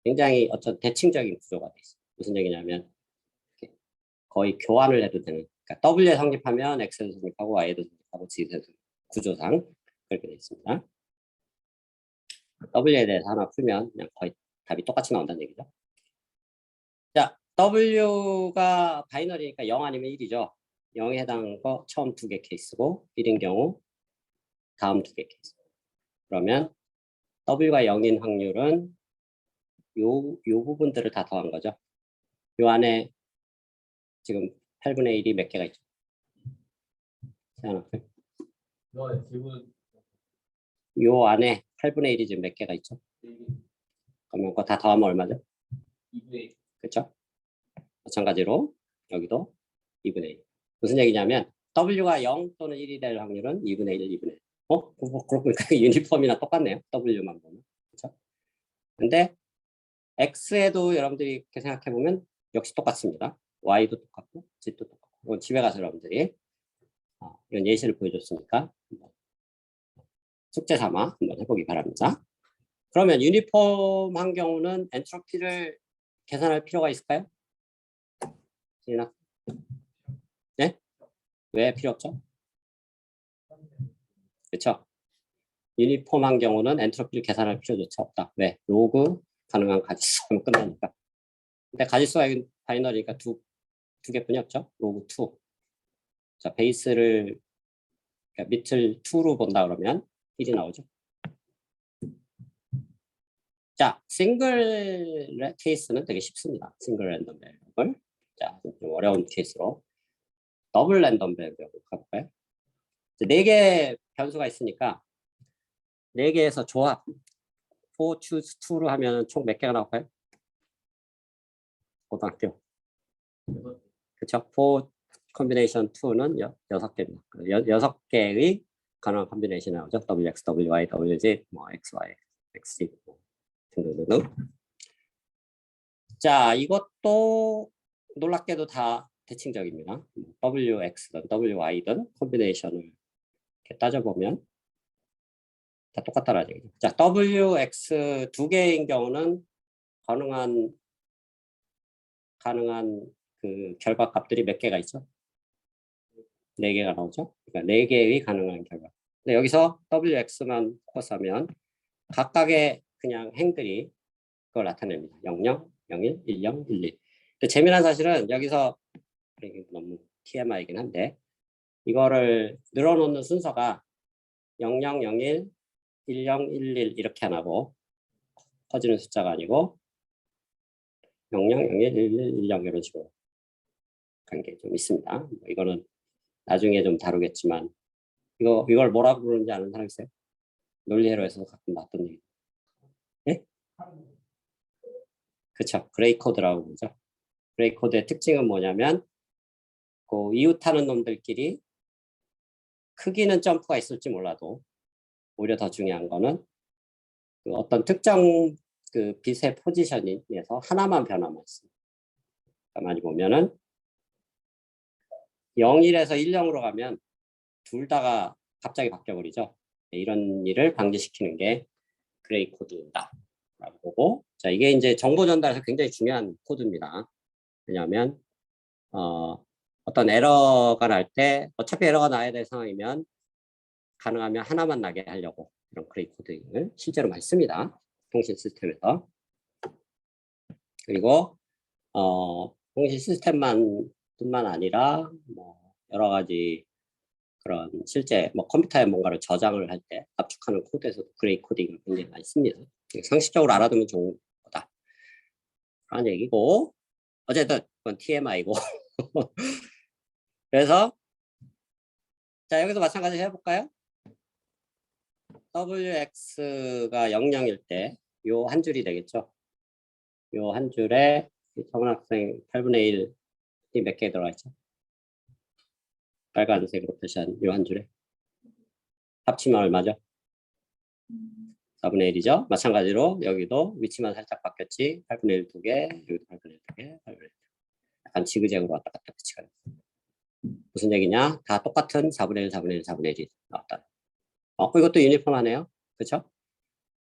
굉장히 어떤 대칭적인 구조가 돼 있어요. 무슨 얘기냐면 거의 교환을 해도 되는. 그러니까 W에 성립하면 X에도 성립하고 Y에도 성립하고 Z에도 구조상 그렇게 돼 있습니다. W에 대해서 하나 풀면 그냥 거의 답이 똑같이 나온다는 얘기죠. 자, W가 바이너리니까 0 아니면 1이죠. 0에 해당하는 거 처음 2개 케이스고 1인 경우 다음 2개 케이스. 그러면 W가 0인 확률은 요 부분들을 다 더한 거죠. 요 안에 지금 8분의 1이 몇 개가 있죠? 요 안에 8분의 1이 지금 몇 개가 있죠? 그러면 그거 다 더하면 얼마죠? 2분의 1. 그렇죠? 마찬가지로 여기도 2분의 1. 무슨 얘기냐면 W가 0 또는 1이 될 확률은 2분의 1, 2분의 1. 그렇고 보니까 유니폼이나 똑같네요. W만 보면. 그렇죠? 근데 X에도 여러분들이 이렇게 생각해 보면 역시 똑같습니다. Y도 똑같고 Z도 똑같고. 이건 집에 가서 여러분들이 이런 예시를 보여줬으니까 숙제 삼아 한번 해보기 바랍니다. 그러면 유니폼한 경우는 엔트로피를 계산할 필요가 있을까요? 네? 왜 필요 없죠? 그렇죠? 유니폼한 경우는 엔트로피를 계산할 필요조차 없다. 왜? 로그 가능한 가지수 하면 끝나니까. 근데 가지수가 바이너리니까 두 개뿐이 없죠. 로그 2. 자, 베이스를 그러니까 밑을 2로 본다 그러면 1이 나오죠. 자, 싱글 케이스는 되게 쉽습니다. 싱글 랜덤 베리어블. 자, 좀 어려운 케이스로 더블 랜덤 베리어블 가볼까요? 4개 변수가 있으니까 4개에서 조합 4 choose 2로 하면 총 몇 개가 나올까요? 고등학교. 그렇죠? 4 combination 2는 6개입니다. 6개의 가능한 컨비네이션이 나오죠. WX, WY, WZ, 뭐 XY, XZ 등등등. 자, 이것도 놀랍게도 다 대칭적입니다. WX든 WY든 컨비네이션을 이렇게 따져보면 다 똑같다라는 얘기죠. 자, WX 2개인 경우는 가능한 그 결과 값들이 몇 개가 있죠? 4개가 나오죠. 그러니까 4개의 가능한 결과. 근데 여기서 WX만 코스하면 각각의 그냥 행들이 그걸 나타냅니다. 00, 01, 10, 12. 근데 재미난 사실은 여기서 너무 TMI이긴 한데 이거를 늘어놓는 순서가 00, 01, 10, 11 이렇게 안 하고 커지는 숫자가 아니고 00, 01, 11, 10 이런 식으로 간 게 좀 있습니다. 뭐 이거는 나중에 좀 다루겠지만 이걸 뭐라고 부르는지 아는 사람 있어요? 논리회로에서 가끔 봤던 얘기. 예? 그렇죠. 그레이 코드라고 부르죠. 그레이 코드의 특징은 뭐냐면 그 이웃하는 놈들끼리 크기는 점프가 있을지 몰라도 오히려 더 중요한 거는 그 어떤 특정 그 빛의 포지션에서 하나만 변화만 있습니다. 가만히 보면은 01에서 10으로 가면 둘 다가 갑자기 바뀌어버리죠. 이런 일을 방지시키는 게 그레이 코드다 라고 보고, 자 이게 이제 정보 전달에서 굉장히 중요한 코드입니다. 왜냐하면 어떤 에러가 날 때 어차피 에러가 나야 될 상황이면 가능하면 하나만 나게 하려고 이런 그레이 코드를 실제로 많이 씁니다. 통신 시스템에서. 그리고 통신 시스템뿐만 아니라 뭐 여러 가지 그런 실제 뭐 컴퓨터에 뭔가를 저장을 할 때 압축하는 코드에서도 그레이 코딩을 굉장히 많이 씁니다. 상식적으로 알아두면 좋은 거다 라는 얘기고, 어쨌든 그건 TMI고 그래서 자 여기서 마찬가지로 해볼까요? WX가 00일 때 요 한 줄이 되겠죠. 요 한 줄에 정원 학생 8분의 1이 몇 개 들어가 있죠? 빨간색으로 표시한 요 한 줄에 합치면 얼마죠? 4분의 1이죠. 마찬가지로 여기도 위치만 살짝 바뀌었지. 8분의 1 두 개, 여기도 8분의 1 두 개, 8분의 1 두 개. 약간 지그재그로 왔다 갔다 배치가 됐습니다. 무슨 얘기냐? 다 똑같은 4분의 1, 4분의 1, 4분의 1이 나왔다. 이것도 유니폼하네요. 그렇죠?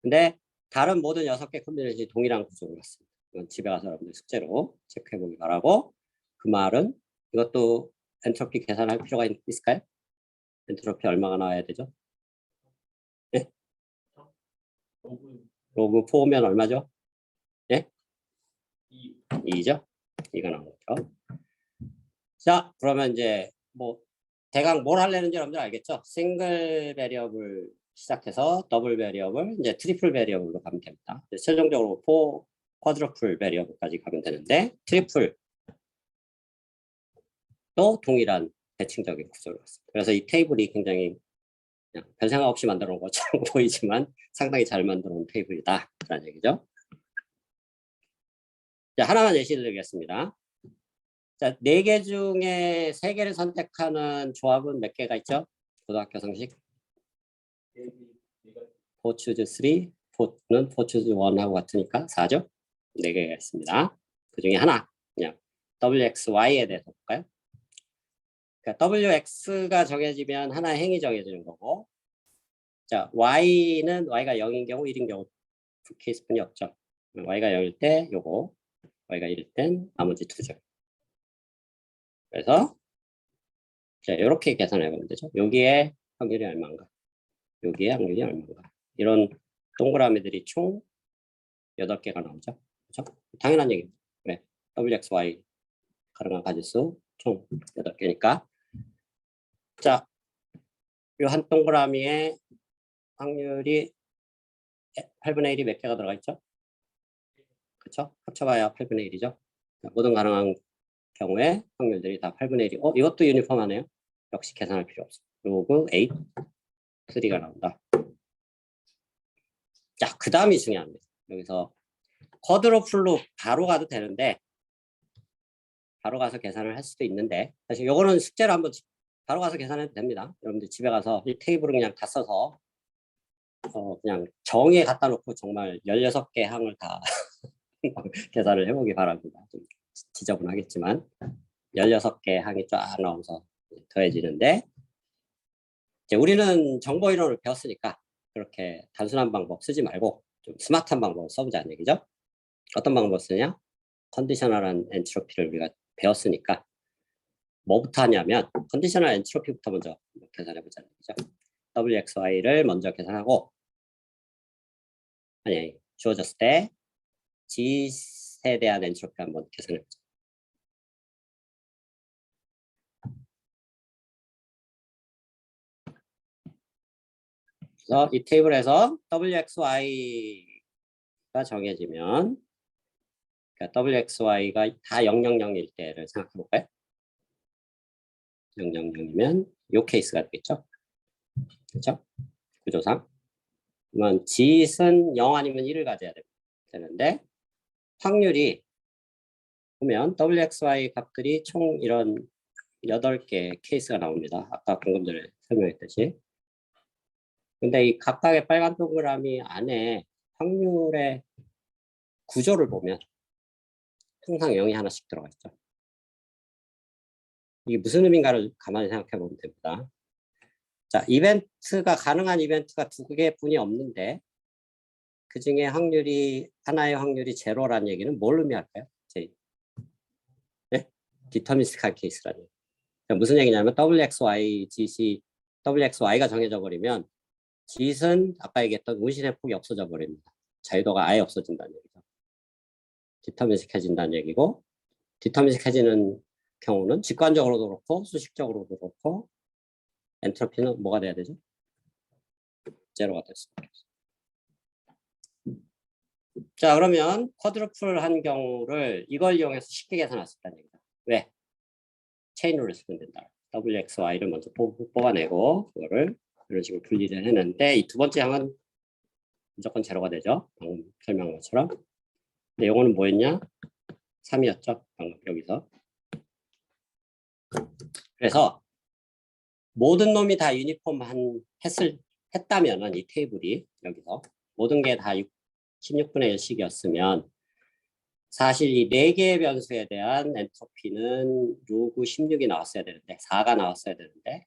근데 다른 모든 6개 컴비네이션이 동일한 구조로 갔습니다. 이건 집에 가서 여러분들 숙제로 체크해 보기 바라고, 그 말은 이것도 엔트로피 계산할 필요가 있을까요? 엔트로피 얼마가 나와야 되죠? 예? 로그 4면 얼마죠? 예? 2죠? 2가 나온 거죠. 자, 그러면 이제 뭐 대강 뭘 하려는지 여러분들 알겠죠? 싱글 베리어블 시작해서 더블 베리어블, 이제 트리플 베리어블로 가면 됩니다. 최종적으로 4 쿼드러플 베리어블까지 가면 되는데, 트리플 또 동일한 대칭적인 구조로 갔습니다. 그래서 이 테이블이 굉장히 그냥 별 생각 없이 만들어 놓은 것처럼 보이지만 상당히 잘 만들어 놓은 테이블이다 라는 얘기죠. 자, 하나만 예시 드리겠습니다. 자, 4개 중에 3개를 선택하는 조합은 몇 개가 있죠? 고등학교 상식. 4 choose 3, 4는 4 choose 1하고 같으니까 4죠? 4개가 있습니다. 그 중에 하나, 그냥 WXY에 대해서 볼까요? 그러니까 WX가 정해지면 하나의 행이 정해지는 거고, 자, Y는 Y가 0인 경우, 1인 경우 두 케이스뿐이 없죠. Y가 0일 때 요거, Y가 1일 땐 나머지 2죠. 그래서 자, 이렇게 계산해 보면 되죠. 여기에 확률이 얼마인가? 여기에 확률이 얼마인가? 이런 동그라미들이 총 8개가 나오죠. 그렇죠? 당연한 얘기입니다. 그래. WXY 가능한 가지수 총 8개니까. 자, 이 한 동그라미에 확률이 8분의 1이 몇 개가 들어가 있죠? 그렇죠? 합쳐봐야 8분의 1이죠. 모든 가능한 경우에 확률들이 다 8분의 1이. 이것도 유니폼하네요. 역시 계산할 필요 없어. 로그 8, 3가 나온다. 자, 그 다음이 중요합니다. 여기서 쿼드러플로 바로 가도 되는데, 바로 가서 계산을 할 수도 있는데, 사실 요거는 숙제로 한번 바로 가서 계산해도 됩니다. 여러분들 집에 가서 이 테이블을 그냥 다 써서 그냥 정의에 갖다 놓고 정말 16개 항을 다 계산을 해보기 바랍니다. 좀 지저분하겠지만 16개 항이 쫙 나오면서 더해지는데, 이제 우리는 정보 이론을 배웠으니까 그렇게 단순한 방법 쓰지 말고 좀 스마트한 방법을 써보자는 얘기죠. 어떤 방법을 쓰냐? 컨디셔널한 엔트로피를 우리가 배웠으니까 뭐부터 하냐면 컨디셔널 엔트로피부터 먼저 계산해보자는 얘기죠. WXY를 먼저 계산하고, 아니 주어졌을 때 G에 대한 엔트로피 한번 계산해보자. 그래서 이 테이블에서 WXY가 정해지면 그러니까 WXY가 다 000일 때를 생각해 볼까요? 000이면 이 케이스가 되겠죠. 그렇죠? 구조상. 그러면 짓은 0 아니면 1을 가져야 되는데 확률이 보면 WXY 값들이 총 이런 8개 케이스가 나옵니다. 아까 방금 전에 설명했듯이. 근데 이 각각의 빨간 동그라미 안에 확률의 구조를 보면 항상 0이 하나씩 들어가 있죠. 이게 무슨 의미인가를 가만히 생각해 보면 됩니다. 자, 이벤트가 가능한 이벤트가 2개뿐이 없는데 그 중에 확률이 하나의 확률이 제로라는 얘기는 뭘 의미할까요? 네? 디터미스틱한 케이스라는 얘기. 그러니까 무슨 얘기냐면 WXY, GC, WXY가 정해져 버리면 짓은 아까 얘기했던 운신의 폭이 없어져 버립니다. 자유도가 아예 없어진다는 얘기죠. 디터미스틱해진다는 얘기고 디터미스틱해지는 경우는 직관적으로도 그렇고 수식적으로도 그렇고 엔트로피는 뭐가 돼야 되죠? 제로가 될 수밖에 없어요. 자, 그러면 쿼드루플 한 경우를 이걸 이용해서 쉽게 계산할 수 있다는 얘기다. 왜? 체인룰을 쓰면 된다. WXY를 먼저 뽑아내고 그거를 이런 식으로 분리를 했는데 이 두 번째 항은 무조건 제로가 되죠. 방금 설명한 것처럼. 근데 이거는 뭐였냐? 3이었죠. 방금 여기서. 그래서 모든 놈이 다 유니폼 했다면은 이 테이블이 여기서 모든 게 다 16분의 1씩이었으면 사실 이 4개의 변수에 대한 엔트로피는 로그 16이 나왔어야 되는데 4가 나왔어야 되는데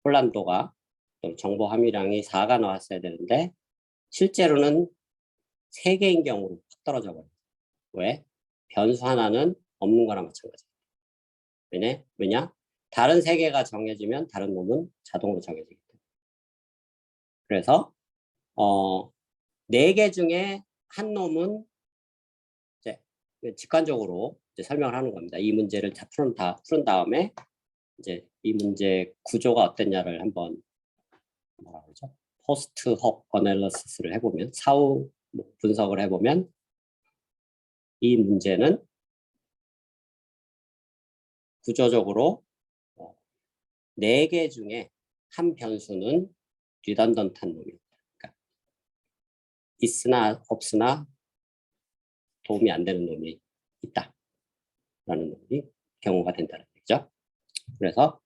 혼란도가 또 정보 함유량이 4가 나왔어야 되는데 실제로는 3개인 경우로 확 떨어져 버려요. 왜? 변수 하나는 없는 거나 마찬가지예요. 왜냐? 다른 3개가 정해지면 다른 놈은 자동으로 정해지기 때문에. 그래서 4개 중에 한 놈은 이제 직관적으로 이제 설명을 하는 겁니다. 이 문제를 다 푸른 다음에 이제 이 문제 구조가 어땠냐를 한번 뭐라 그러죠? 포스트 헙 어널리시스를 해보면 사후 분석을 해보면 이 문제는 구조적으로 4개 중에 한 변수는 리던던트한 놈이었다. 그러니까 있으나 없으나 도움이 안 되는 놈이 있다라는 놈이 경우가 된다는 얘기죠. 그래서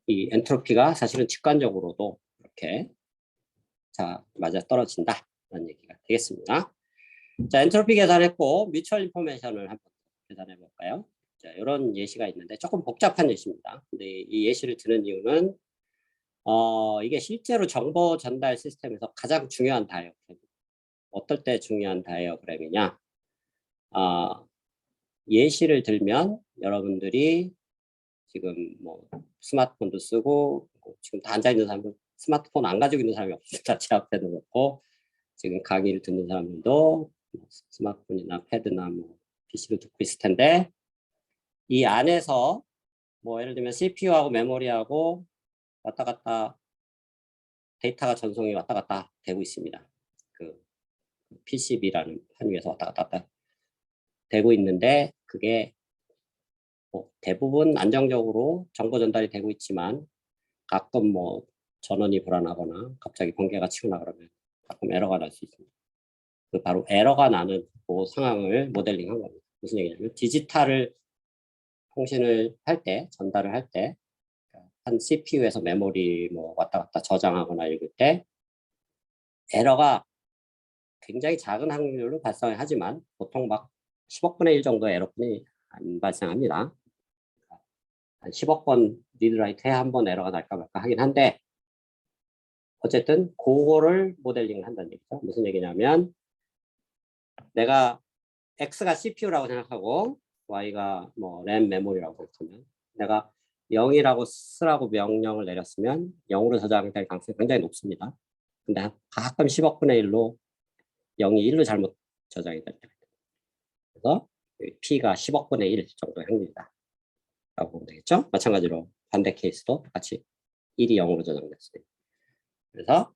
이 엔트로피가 사실은 직관적으로도 이렇게 맞아 떨어진다라는 얘기가 되겠습니다. 자, 엔트로피 계산했고 뮤추얼 인포메이션을 한번 계산해 볼까요? 자, 이런 예시가 있는데 조금 복잡한 예시입니다. 근데 이 예시를 드는 이유는 이게 실제로 정보 전달 시스템에서 가장 중요한 다이어그램. 어떨 때 중요한 다이어그램이냐? 예시를 들면 여러분들이 지금 뭐 스마트폰도 쓰고 지금 다 앉아 있는 사람들 스마트폰 안 가지고 있는 사람이 없으니까 제 앞에도 그렇고 지금 강의를 듣는 사람들도 스마트폰이나 패드나 뭐 PC로 듣고 있을 텐데 이 안에서 뭐 예를 들면 CPU하고 메모리하고 왔다 갔다 데이터가 전송이 왔다 갔다 되고 있습니다. 그 PCB라는 판 위에서 왔다 갔다 되고 있는데 그게 뭐 대부분 안정적으로 정보 전달이 되고 있지만 가끔 뭐 전원이 불안하거나 갑자기 번개가 치거나 그러면 가끔 에러가 날 수 있습니다. 그 바로 에러가 나는 그 상황을 모델링한 겁니다. 무슨 얘기냐면 디지털을 통신을 할 때, 전달을 할 때 한 CPU에서 메모리 뭐 왔다 갔다 저장하거나 읽을 때 에러가 굉장히 작은 확률로 발생을 하지만 보통 막 10억 분의 1 정도 에러뿐이 안 발생합니다. 한 10억 번 리드라이트에 한 번 에러가 날까 말까 하긴 한데 어쨌든 그거를 모델링을 한다는 얘기죠. 무슨 얘기냐면 내가 X가 CPU라고 생각하고 Y가 뭐 램 메모리라고 생각하면 내가 0이라고 쓰라고 명령을 내렸으면 0으로 저장될 가능성이 굉장히 높습니다. 근데 가끔 10억 분의 1로 0이 1로 잘못 저장이 될 때가 있습니다. 그래서 P가 10억 분의 1 정도의 확률이다 라고 보면 되겠죠. 마찬가지로 반대 케이스도 똑같이 1이 0으로 저장됐어요. 그래서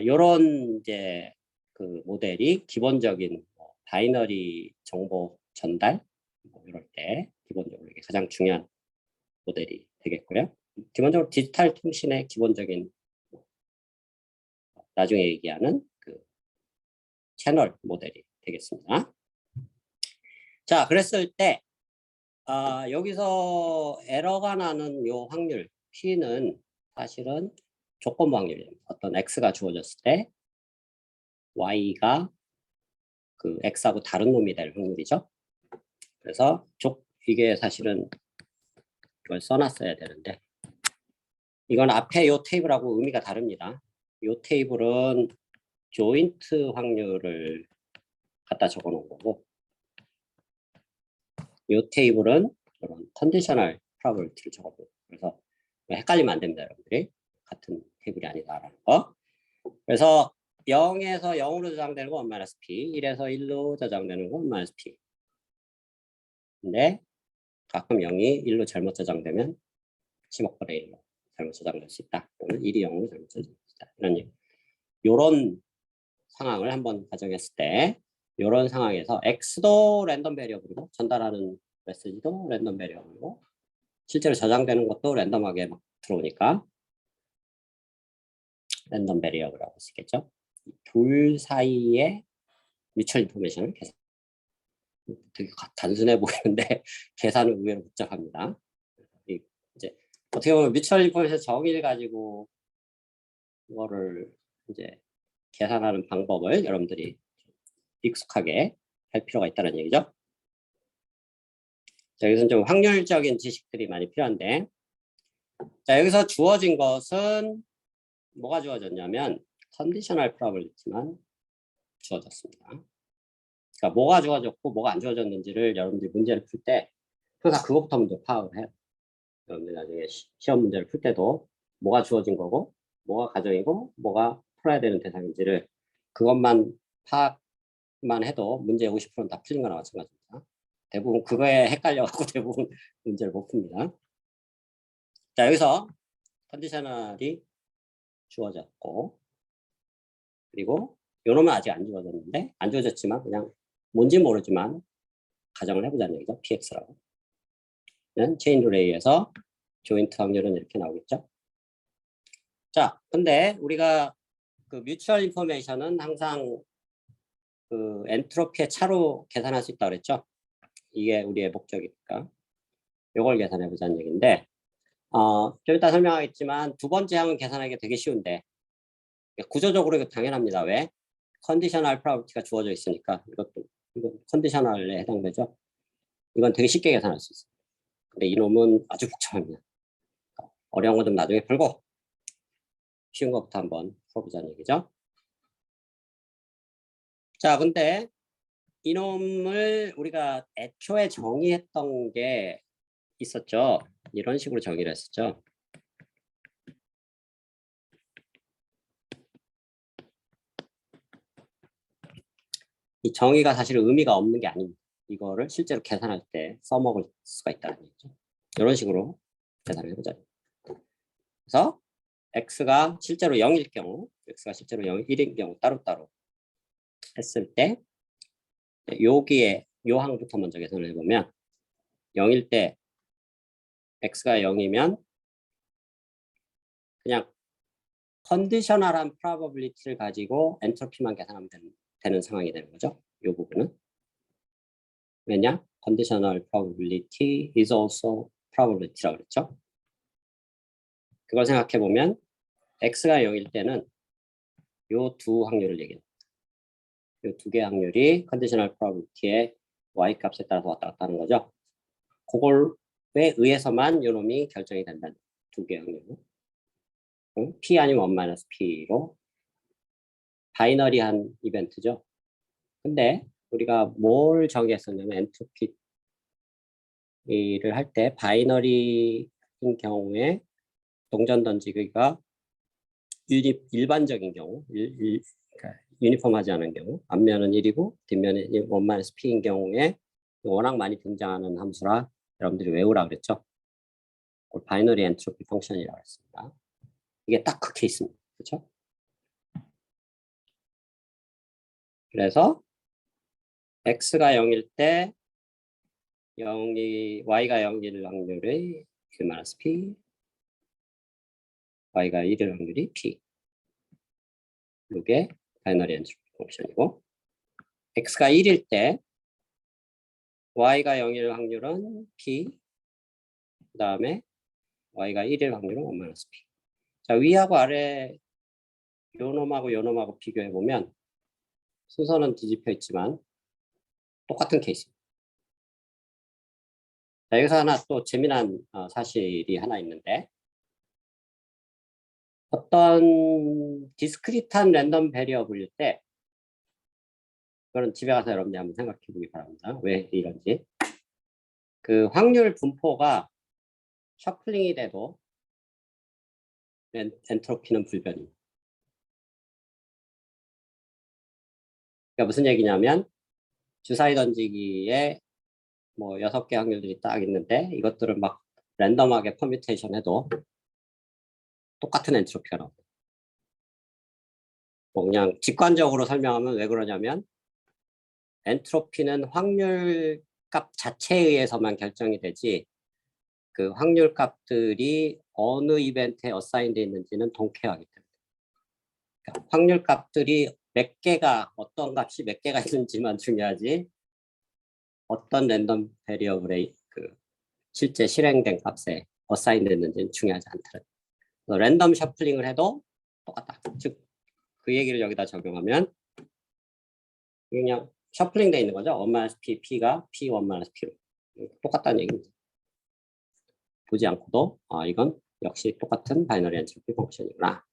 요런 이제 그 모델이 기본적인 바이너리 정보 전달 뭐 이럴 때 기본적으로 이게 가장 중요한 모델이 되겠고요. 기본적으로 디지털 통신의 기본적인 나중에 얘기하는 그 채널 모델이 되겠습니다. 자, 그랬을 때 여기서 에러가 나는 요 확률 P는 사실은 조건부 확률입니다. 어떤 X가 주어졌을 때 Y가 그 X하고 다른 놈이 될 확률이죠. 그래서 이게 사실은 이걸 써놨어야 되는데 이건 앞에 요 테이블하고 의미가 다릅니다. 요 테이블은 조인트 확률을 갖다 적어 놓은 거고 요 테이블은 이런 컨디셔널 프로버빌티를 적어 놓은 거예요. 그래서 헷갈리면 안 됩니다, 여러분들이. 같은 테이블이 아니다라는 거. 그래서 0에서 0으로 저장되는 건 -p, 1에서 1로 저장되는 건 -p. 근데 가끔 0이 1로 잘못 저장되면 10억분의 1로 잘못 저장될 수 있다. 또는 1이 0으로 잘못 저장될 수 있다. 이런 얘기. 요런 상황을 한번 가정했을 때 요런 상황에서 X도 랜덤 베리어블이고 전달하는 메시지도 랜덤 베리어블이고 실제로 저장되는 것도 랜덤하게 막 들어오니까 랜덤 베리어블이라고 할 수 있겠죠. 둘 사이의 뮤추얼 인포메이션을 계산. 되게 단순해 보이는데 계산은 의외로 복잡합니다. 이제 어떻게 보면 뮤추얼 인포메이션 정의를 가지고 이거를 이제 계산하는 방법을 여러분들이 익숙하게 할 필요가 있다는 얘기죠. 자, 여기서는 좀 확률적인 지식들이 많이 필요한데, 자, 여기서 주어진 것은 뭐가 주어졌냐면 컨디셔널 프로버빌리티만 주어졌습니다. 그러니까 뭐가 주어졌고 뭐가 안 주어졌는지를 여러분들이 문제를 풀 때 항상 그것부터 먼저 파악을 해요. 여러분들 나중에 시험 문제를 풀 때도 뭐가 주어진 거고 뭐가 가정이고 뭐가 풀어야 되는 대상인지를 그것만 파악만 해도 문제 50%는 다 풀린 거나 마찬가지입니다. 대부분 그거에 헷갈려갖고 대부분 문제를 못 풉니다. 자, 여기서 컨디셔널이 주어졌고 그리고 요놈은 아직 안 주어졌는데 안 주어졌지만 그냥 뭔지 모르지만 가정을 해보자는 얘기죠. PX라고. 체인 릴레이에서 조인트 확률은 이렇게 나오겠죠. 자, 근데 우리가 그 뮤추얼 인포메이션은 항상 그 엔트로피의 차로 계산할 수 있다고 그랬죠. 이게 우리의 목적이니까 이걸 계산해 보자는 얘기인데 좀 이따 설명하겠지만 두 번째 항은 계산하기 되게 쉬운데 구조적으로 이거 당연합니다. 왜? 컨디셔널 프로버빌티가 주어져 있으니까 이건 컨디셔널에 해당되죠. 이건 되게 쉽게 계산할 수 있어요. 근데 이놈은 아주 복잡합니다. 어려운 거 좀 나중에 풀고 쉬운 것부터 한번 풀어보자는 얘기죠. 자, 근데 이놈을 우리가 애초에 정의했던 게 있었죠. 이런 식으로 정의를 했었죠. 이 정의가 사실 의미가 없는 게 아닙니다. 이거를 실제로 계산할 때 써먹을 수가 있다는 얘기죠. 이런 식으로 계산을 해보자. 그래서 x가 실제로 0일 경우, x가 실제로 1인 경우 따로따로 했을 때 여기에 요 항부터 먼저 계산을 해보면 0일 때 x가 0이면 그냥 컨디셔널한 프로버빌리티를 가지고 엔트로피만 계산하면 되는 상황이 되는 거죠. 이 부분은. 왜냐? conditional probability is also probability라고 그랬죠. 그걸 생각해 보면 x가 0일 때는 요 두 확률을 얘기합니다. 요 두 개의 확률이 conditional probability의 y 값에 따라서 왔다 갔다 하는 거죠. 그걸에 의해서만 요 놈이 결정이 된다는 두 개의 확률. p 아니면 1-p로 바이너리한 이벤트죠. 근데 우리가 뭘 정의했었냐면 엔트로피를 할 때 바이너리인 경우에 동전 던지기가 일반적인 경우, 그러니까 유니폼하지 않은 경우, 앞면은 1이고 뒷면은 1-p인 경우에 워낙 많이 등장하는 함수라 여러분들이 외우라 그랬죠. 바이너리 엔트로피 펑션이라고 했습니다. 이게 딱 그 케이스입니다. 그렇죠? 그래서 x가 0일 때 y가 0일 확률이 1-p, y가 1일 확률이 p. 이게 바이너리 엔트로피 펑션이고, x가 1일 때 y가 0일 확률은 p, 그 다음에 y가 1일 확률은 1-p. 자, 위하고 아래 요 놈하고 요 놈하고 비교해 보면 순서는 뒤집혀 있지만 똑같은 케이스입니다. 자, 여기서 하나 또 재미난 사실이 하나 있는데, 어떤 디스크리트한 랜덤 베리어블일 때, 그거는 집에 가서 여러분들 한번 생각해 보기 바랍니다. 왜 이런지. 그 확률 분포가 셔플링이 돼도 엔트로피는 불변입니다. 그러니까 무슨 얘기냐면, 주사위 던지기에 뭐 6개 확률들이 딱 있는데, 이것들을 막 랜덤하게 퍼뮤테이션 해도 똑같은 엔트로피가 나옵니다. 뭐 그냥 직관적으로 설명하면 왜 그러냐면, 엔트로피는 확률 값 자체에 의해서만 결정이 되지, 그 확률 값들이 어느 이벤트에 어사인되어 있는지는 동케어하기 때문에. 그러니까 확률 값들이 몇 개가, 어떤 값이 몇 개가 있는지만 중요하지, 어떤 랜덤 베리어블의 그 실제 실행된 값에 어사인됐는지는 중요하지 않더라. 랜덤 셔플링을 해도 똑같다. 즉, 그 얘기를 여기다 적용하면 그냥 셔플링 돼 있는 거죠. 1-p, p가 p1-p로 똑같다는 얘기입니다. 보지 않고도 이건 역시 똑같은 바이너리 엔트로피 펑션이구나.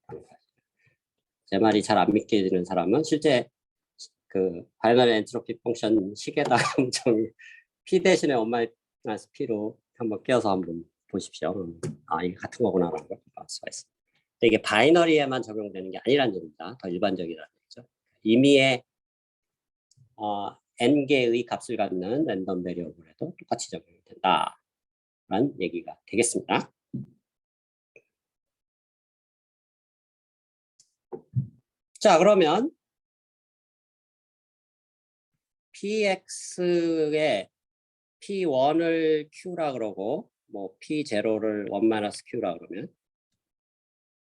제 말이 잘 안 믿기는 사람은 실제 그 바이너리 엔트로피 펑션 식에다 p 대신에 1-p로 한번 끼워서 한번 보십시오. 이게 같은 거구나라는 걸 알 수가 있습니다. 이게 바이너리에만 적용되는 게 아니라는 얘기입니다. 더 일반적이라는 얘기죠. 임의의 n개의 값을 갖는 랜덤 베리어블에도 똑같이 적용이 된다라는 얘기가 되겠습니다. 자, 그러면 px의 p1을 q라 그러고 뭐 p0를 1-q라 그러면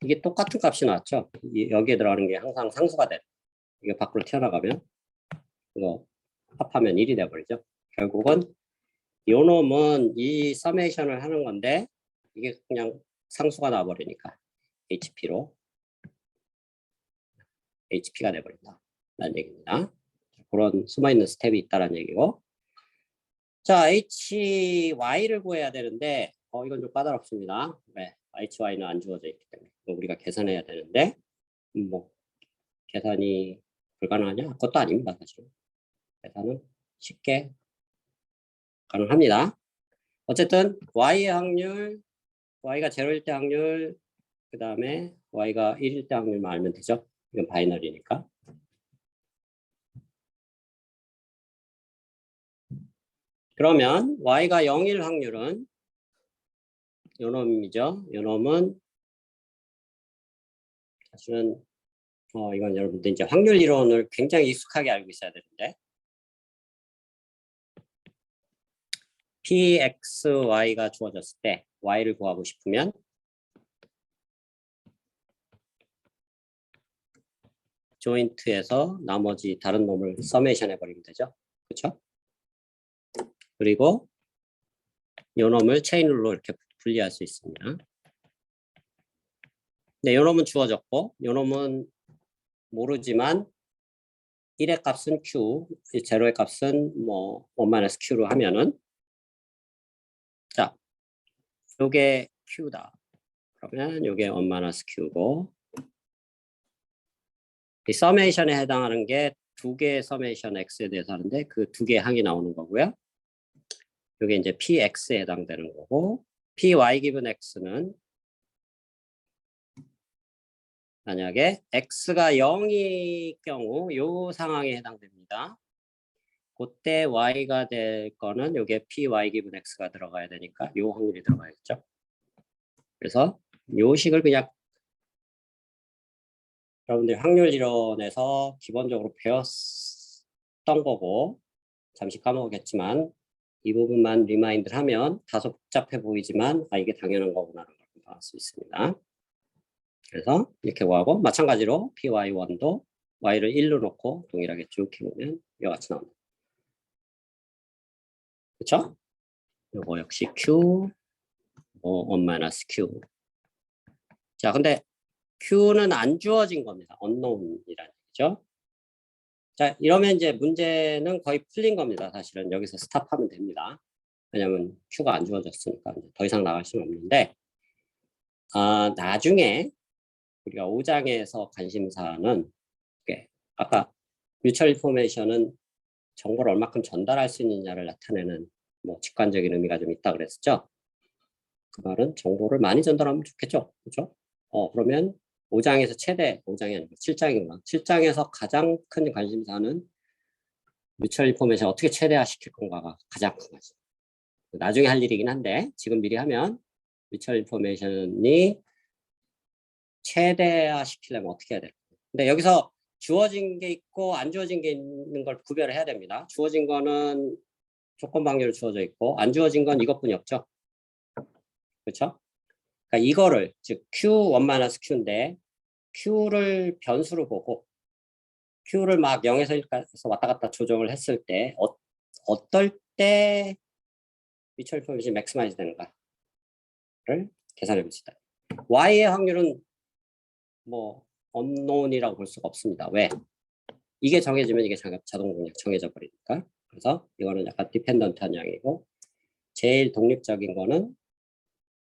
이게 똑같은 값이 나왔죠. 여기에 들어가는 게 항상 상수가 돼. 이게 밖으로 튀어나가면 이거 합하면 1이 돼버리죠. 결국은 요 놈은 이 서메이션을 하는 건데 이게 그냥 상수가 나와버리니까 HP로 HP가 돼버린다 라는 얘기입니다. 그런 숨어있는 스텝이 있다는 얘기고, 자, HY를 구해야 되는데 이건 좀 까다롭습니다. 네, HY는 안 주어져 있기 때문에 우리가 계산해야 되는데 뭐 계산이 불가능하냐? 그것도 아닙니다. 사실 계산은 쉽게 가능합니다. 어쨌든 Y의 확률, Y가 0일 때 확률, 그 다음에 Y가 1일 때 확률만 알면 되죠. 이건 바이너리니까. 그러면 Y가 0일 확률은 요 놈이죠. 요 놈은 사실은 이건 여러분들 이제 확률 이론을 굉장히 익숙하게 알고 있어야 되는데, PXY가 주어졌을 때 Y를 구하고 싶으면 조인트에서 나머지 다른 놈을 서메이션 해버리면 되죠. 그렇죠? 그리고 요 놈을 체인룰로 이렇게 분리할 수 있습니다. 네, 요 놈은 주어졌고 요 놈은 모르지만 1의 값은 Q, 0의 값은 뭐 1-Q로 하면은, 자, 요게 Q다. 그러면 요게 1-Q고, 이 서메이션에 해당하는 게 두 개의 서메이션 X에 대해서 하는데 그 두 개의 항이 나오는 거고요. 요게 이제 PX에 해당되는 거고, PY 기분 X는 만약에 X가 0일 경우 요 상황에 해당됩니다. 그때 Y가 될 거는 요게 PY 기분 X가 들어가야 되니까 요 확률이 들어가야겠죠. 그래서 요 식을 그냥 여러분들 확률 이론에서 기본적으로 배웠던 거고 잠시 까먹었겠지만 이 부분만 리마인드를 하면 다소 복잡해 보이지만 이게 당연한 거구나라는 걸 알 수 있습니다. 그래서 이렇게 구하고 마찬가지로 PY1도 Y를 1로 놓고 동일하게 쭉 해보면 이와 같이 나옵니다. 그렇죠? 요거 역시 Q, 1-Q. 자, 근데 Q는 안 주어진 겁니다. unknown이라는 얘기죠. 자, 이러면 이제 문제는 거의 풀린 겁니다. 사실은 여기서 스탑하면 됩니다. 왜냐하면 Q가 안 주어졌으니까 더 이상 나갈 수는 없는데 나중에 우리가 5장에서 관심사는 아까 뮤추얼 인포메이션은 정보를 얼마큼 전달할 수 있느냐를 나타내는 뭐 직관적인 의미가 좀 있다 그랬었죠. 그 말은 정보를 많이 전달하면 좋겠죠. 그렇죠? 그러면 5장에서 최대, 5장이 아니고 7장이구나. 7장에서 가장 큰 관심사는 뮤추얼 인포메이션 어떻게 최대화시킬 건가가 가장 큰 거죠. 나중에 할 일이긴 한데 지금 미리 하면 뮤추얼 인포메이션이 최대화시키려면 어떻게 해야 될까요? 근데 여기서 주어진 게 있고 안 주어진 게 있는 걸 구별을 해야 됩니다. 주어진 거는 조건 방류로 주어져 있고 안 주어진 건 이것뿐이 없죠. 그렇죠? 그러니까 이거를 즉 Q1-Q인데 Q를 변수로 보고 Q를 막 0에서 1까지 왔다 갔다 조정을 했을 때 어떨 때 뮤추얼 인포메이션이 맥시마이즈 되는가를 계산해 봅시다. Y의 확률은 뭐 unknown이라고 볼 수가 없습니다. 왜? 이게 정해지면 이게 자동 그냥 정해져 버리니까. 그래서 이거는 약간 디펜던트한 양이고 제일 독립적인 거는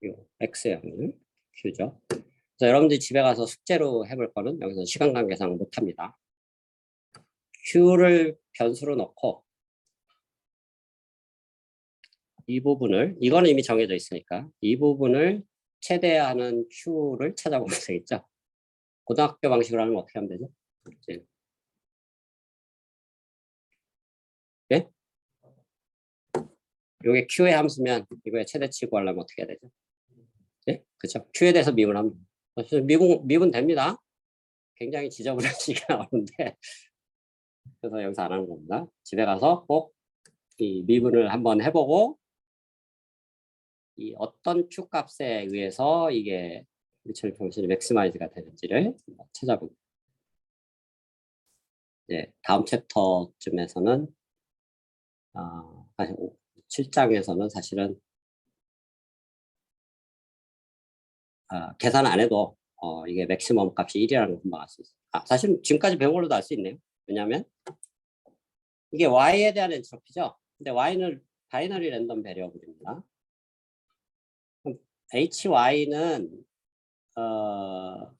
요 X의 확률 Q죠. 그래서 여러분들이 집에 가서 숙제로 해볼 거는 여기서 시간 관계상 못합니다. Q를 변수로 넣고 이 부분을 이거는 이미 정해져 있으니까 이 부분을 최대화하는 Q를 찾아보면 되겠죠. 고등학교 방식으로 하면 어떻게 하면 되죠? 이제. 네? 이게 Q의 함수면 이거의 최대치 구하려면 어떻게 해야 되죠? 네? 그렇죠. Q에 대해서 미분하면 미분 됩니다. 굉장히 지저분하게 나오는데 그래서 여기서 안 하는 겁니다. 집에 가서 꼭 이 미분을 한번 해보고 이 어떤 Q 값에 의해서 이게 뮤추얼 인포메이션이 맥시마이즈가 되는지를 찾아보고 다음 챕터쯤에서는 사실 7장에서는 사실은 계산 안 해도 이게 맥시멈 값이 1이라는 걸 금방 알 수 있어요. 사실 지금까지 배운 걸로도 알 수 있네요. 왜냐하면 이게 Y에 대한 엔트로피죠. 근데 Y는 바이너리 랜덤 베리어블입니다. HY는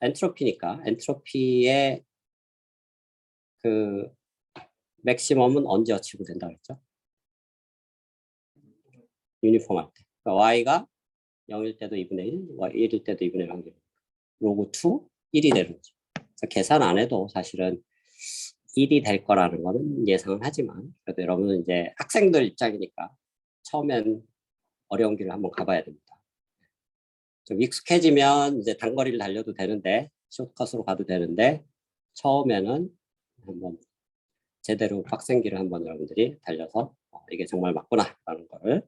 엔트로피니까 엔트로피의 그 맥시멈은 언제 어치브 된다 그랬죠? 유니폼 할 때. 그러니까 Y가 0일 때도 2분의 1, 1일 때도 2분의 1 확률. 로그 2, 1이 되는 거죠. 그래서 계산 안 해도 사실은 1이 될 거라는 거는 예상은 하지만 그래도 여러분은 이제 학생들 입장이니까 처음엔 어려운 길을 한번 가봐야 됩니다. 좀 익숙해지면 이제 단거리를 달려도 되는데 숏컷으로 가도 되는데 처음에는 한번 제대로 빡센 길을 한번 여러분들이 달려서 이게 정말 맞구나 라는 거를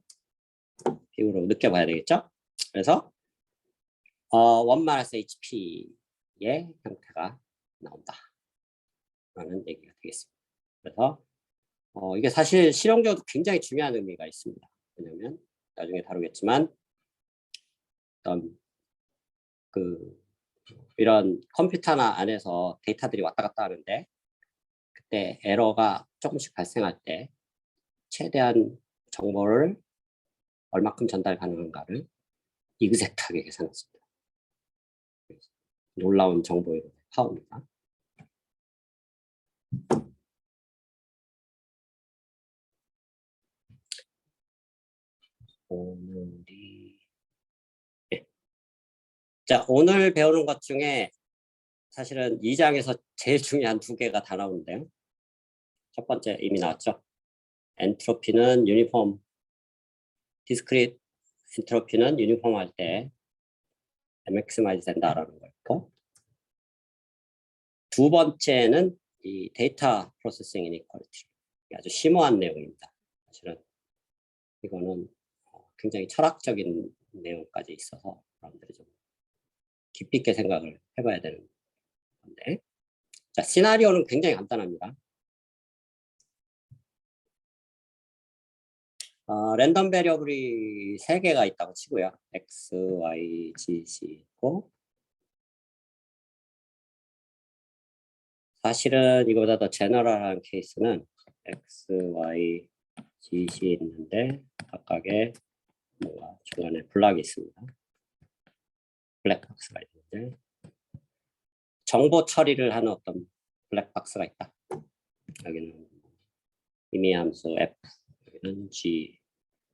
비유로 느껴봐야 되겠죠. 그래서 1-HP의 형태가 나온다 라는 얘기가 되겠습니다. 그래서 이게 사실 실용적으로 굉장히 중요한 의미가 있습니다. 왜냐하면 나중에 다루겠지만 이런 컴퓨터나 안에서 데이터들이 왔다 갔다 하는데 그때 에러가 조금씩 발생할 때 최대한 정보를 얼마큼 전달 가능한가를 이그젝트하게 계산했습니다. 놀라운 정보의 파워입니다. 자, 오늘 배우는 것 중에 사실은 2장에서 제일 중요한 2개가 다 나오는데요. 첫 번째 이미 나왔죠. 엔트로피는 유니폼, 디스크릿 엔트로피는 유니폼 할 때 맥시마이즈 된다라는 거 있고 두 번째는 이 데이터 프로세싱 이니퀄리티. 아주 심오한 내용입니다. 사실은 이거는 굉장히 철학적인 내용까지 있어서 사람들이 좀 깊이 있게 생각을 해봐야 되는 건데, 자, 시나리오는 굉장히 간단합니다. 랜덤 베리어블이 3개가 있다고 치고요. X, Y, Z, C 있고, 사실은 이거보다 더 제너럴한 케이스는 X, Y, Z, C 있는데 각각의 뭔가 중간에 블락이 있습니다. 블랙박스가 있는데 정보 처리를 하는 어떤 블랙박스가 있다. 여기는 이미 함수 F, 여기는 G.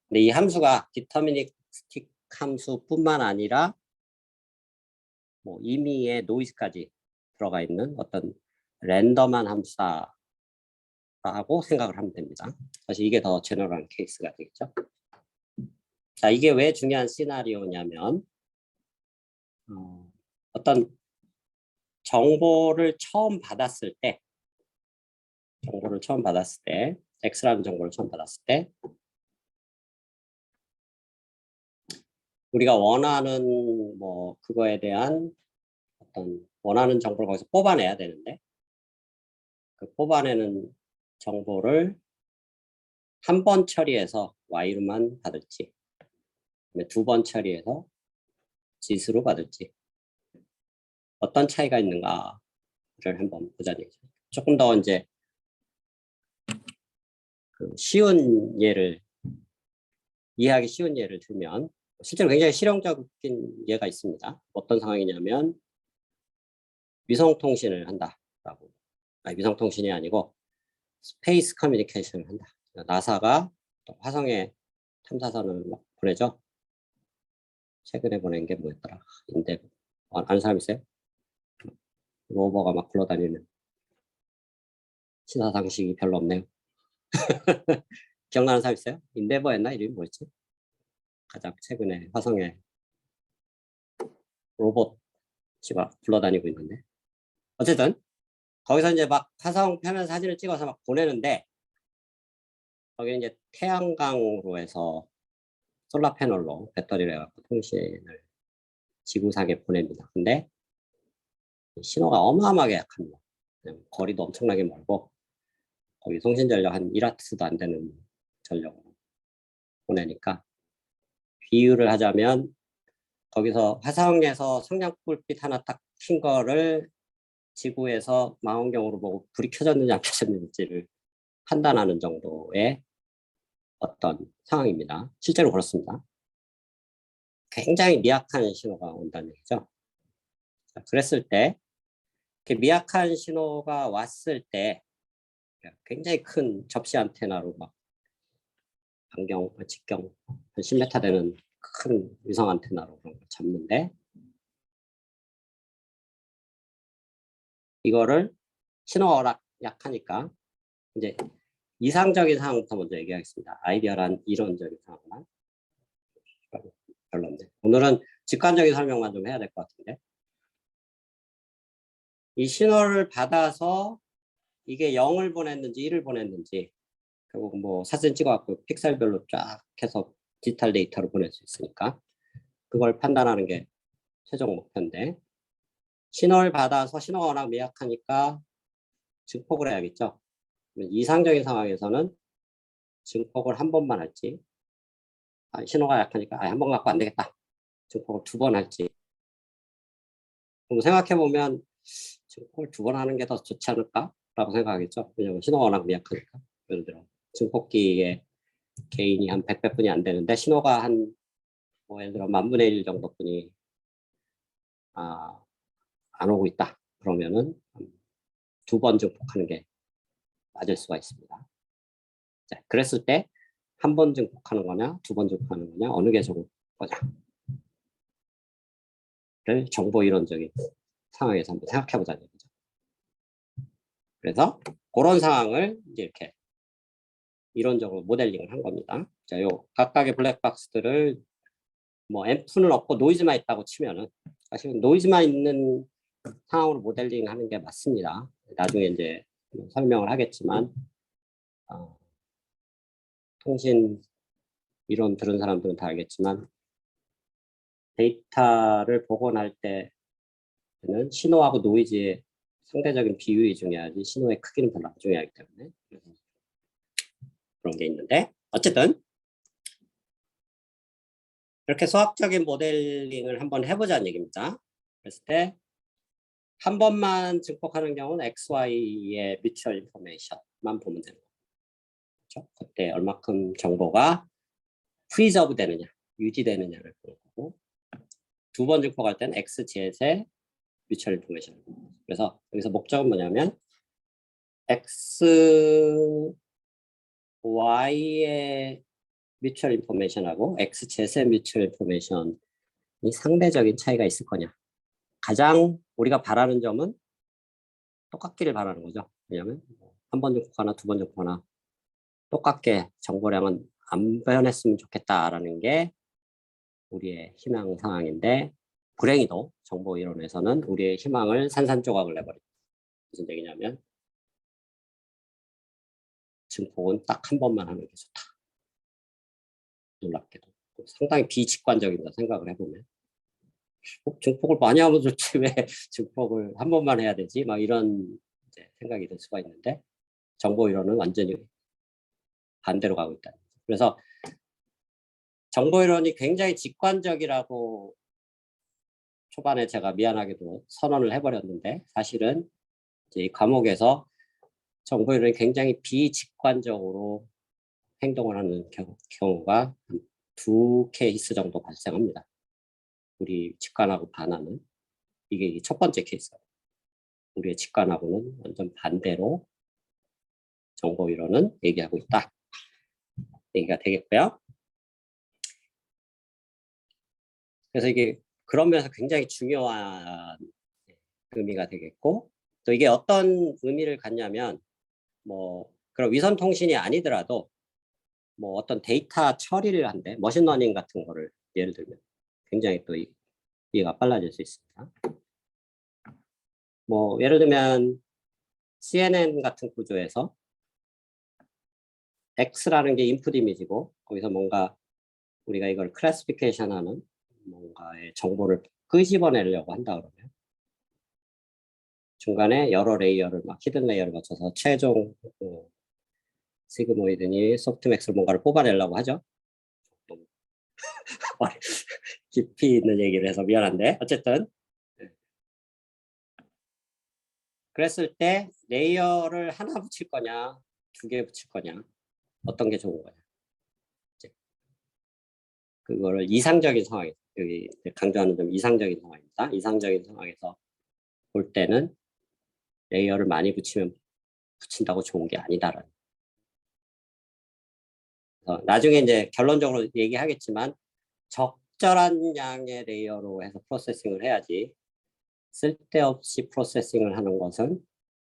근데 이 함수가 디터미니스틱 함수뿐만 아니라 뭐 임의의 노이즈까지 들어가 있는 어떤 랜덤한 함수다라고 생각을 하면 됩니다. 사실 이게 더 제너럴한 케이스가 되겠죠. 자, 이게 왜 중요한 시나리오냐면 어떤 정보를 처음 받았을 때 X라는 정보를 처음 받았을 때 우리가 원하는 뭐 그거에 대한 어떤 원하는 정보를 거기서 뽑아내야 되는데 그 뽑아내는 정보를 한 번 처리해서 Y로만 받을지 2번 처리해서 Z로 받을지 어떤 차이가 있는가를 한번 보자는 얘기죠. 조금 더 이제 그 쉬운 예를 이해하기 쉬운 예를 들면 실제로 굉장히 실용적인 예가 있습니다. 어떤 상황이냐면 위성통신을 한다라고. 위성통신이 아니고 스페이스 커뮤니케이션을 한다. 나사가 화성에 탐사선을 막 보내죠. 최근에 보낸 게 뭐였더라? 인데버. 아는 사람 있어요? 로버가 막 굴러다니는 시사상식이 별로 없네요. 기억나는 사람 있어요? 인데버였나? 이름이 뭐였지? 가장 최근에 화성에 로봇이 막 굴러다니고 있는데 어쨌든 거기서 이제 막 화성 표면 사진을 찍어서 막 보내는데 거기는 이제 태양광으로 해서 솔라 패널로 배터리를 해갖고 통신을 지구상에 보냅니다. 근데 신호가 어마어마하게 약합니다. 거리도 엄청나게 멀고 거기 송신 전력 한 1와트도 안 되는 전력으로 보내니까 비유를 하자면 거기서 화성에서 성냥불빛 하나 딱 킨 거를 지구에서 망원경으로 보고 불이 켜졌는지 안 켜졌는지를 판단하는 정도의 어떤 상황입니다. 실제로 그렇습니다. 굉장히 미약한 신호가 온다는 얘기죠. 그랬을 때 이렇게 미약한 신호가 왔을 때 굉장히 큰 접시 안테나로 막 반경, 직경 한 10m 되는 큰 위성 안테나로 그런 걸 잡는데 이거를 신호가 워낙 약하니까 이제 이상적인 상황부터 먼저 얘기하겠습니다. 아이디어란 이론적인 상황만 별로 없네. 오늘은 직관적인 설명만 좀 해야 될 것 같은데 이 신호를 받아서 이게 0을 보냈는지 1을 보냈는지 결국 뭐 사진 찍어갖고 픽셀별로 쫙 해서 디지털 데이터로 보낼 수 있으니까 그걸 판단하는 게 최종 목표인데 신호를 받아서 신호가 워낙 미약하니까 증폭을 해야겠죠. 이상적인 상황에서는 증폭을 한 번만 할지 신호가 약하니까 한 번 갖고 안 되겠다. 증폭을 2번 할지 생각해보면 증폭을 2번 하는 게 더 좋지 않을까? 라고 생각하겠죠. 왜냐하면 신호가 워낙 미약하니까. 예를 들어 증폭기의 개인이 한 100배뿐이 안 되는데 신호가 한 뭐 예를 들어 10,000분의 1 정도뿐이 안 오고 있다. 그러면은 2번 증폭하는 게 맞을 수가 있습니다. 자, 그랬을 때 한 번 증폭하는 거냐, 2번 증폭하는 거냐, 어느 게 좋은 거냐를 정보 이론적인 상황에서 한번 생각해 보자는 얘기죠. 그래서 그런 상황을 이제 이렇게 이론적으로 모델링을 한 겁니다. 자, 요 각각의 블랙박스들을 뭐 앰프는 없고 노이즈만 있다고 치면은 사실 노이즈만 있는 상황으로 모델링 하는 게 맞습니다. 나중에 이제 설명을 하겠지만, 통신 이론 들은 사람들은 다 알겠지만, 데이터를 복원할 때는 신호하고 노이즈의 상대적인 비율이 중요하지 신호의 크기는 별로 안 중요하기 때문에 그런 게 있는데, 어쨌든 이렇게 수학적인 모델링을 한번 해보자는 얘기입니다. 그랬을 때 한 번만 증폭하는 경우는 XY의 뮤추얼 인포메이션만 보면 되는 거죠. 그렇죠? 그때 얼마큼 정보가 프리저브 되느냐, 유지되느냐를 보는 거고, 두 번 증폭할 때는 XZ의 뮤추얼 인포메이션. 그래서 여기서 목적은 뭐냐면 XY의 뮤추얼 인포메이션하고 XZ의 뮤추얼 인포메이션이 상대적인 차이가 있을 거냐. 가장 우리가 바라는 점은 똑같기를 바라는 거죠. 왜냐하면 한 번 증폭하나 두 번 증폭하나 똑같게 정보량은 안 변했으면 좋겠다라는 게 우리의 희망 상황인데, 불행히도 정보 이론에서는 우리의 희망을 산산조각을 내버립니다. 무슨 얘기냐면 증폭은 딱 한 번만 하는 게 좋다. 놀랍게도 상당히 비직관적이다 생각을 해보면, 증폭을 많이 하면 좋지 왜 증폭을 한 번만 해야 되지? 막 이런 이제 생각이 들 수가 있는데, 정보 이론은 완전히 반대로 가고 있다. 그래서 정보 이론이 굉장히 직관적이라고 초반에 제가 미안하게도 선언을 해버렸는데, 사실은 이제 이 과목에서 정보 이론이 굉장히 비직관적으로 행동을 하는 경우가 두 케이스 정도 발생합니다. 우리 직관하고 반하는, 이게 첫 번째 케이스예요. 우리의 직관하고는 완전 반대로 정보 이론은 얘기하고 있다. 얘기가 되겠고요. 그래서 이게 그런 면에서 굉장히 중요한 의미가 되겠고, 또 이게 어떤 의미를 갖냐면, 뭐 그런 위선 통신이 아니더라도 뭐 어떤 데이터 처리를 한대, 머신러닝 같은 거를 예를 들면 굉장히 또 이해가 빨라질 수 있습니다. 뭐 예를 들면 CNN 같은 구조에서 X라는 게 인풋 이미지고, 거기서 뭔가 우리가 이걸 클래시피케이션하는 뭔가의 정보를 끄집어내려고 한다 그러면 중간에 여러 레이어를 막 히든 레이어를 거쳐서 최종 시그모이드니 소프트맥스로 뭔가를 뽑아내려고 하죠. 깊이 있는 얘기를 해서 미안한데, 어쨌든 그랬을 때 레이어를 하나 붙일 거냐 두 개 붙일 거냐, 어떤 게 좋은 거냐, 그거를 이상적인 상황에서, 여기 강조하는 점 이상적인 상황입니다. 이상적인 상황에서 볼 때는 레이어를 많이 붙인다고 좋은 게 아니다라는. 나중에 이제 결론적으로 얘기하겠지만 적절한 양의 레이어로 해서 프로세싱을 해야지, 쓸데없이 프로세싱을 하는 것은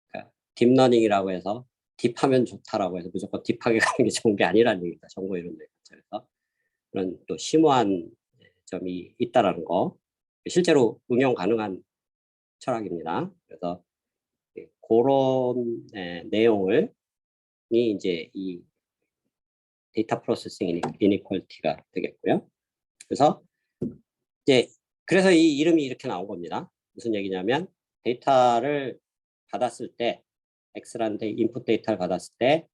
그러니까 딥러닝이라고 해서 딥하면 좋다라고 해서 무조건 딥하게 가는 게 좋은 게 아니라는 얘기입니다. 정보 이론에 관해서 그런 또 심오한 점이 있다라는 거, 실제로 응용 가능한 철학입니다. 그래서 그런 내용을 이제 이 데이터 프로세싱 이니퀄리티가 되겠고요. 그래서 이제 그래서 이 이름이 이렇게 나온 겁니다. 무슨 얘기냐면 데이터를 받았을 때, X라는 인풋 데이터를 받았을 때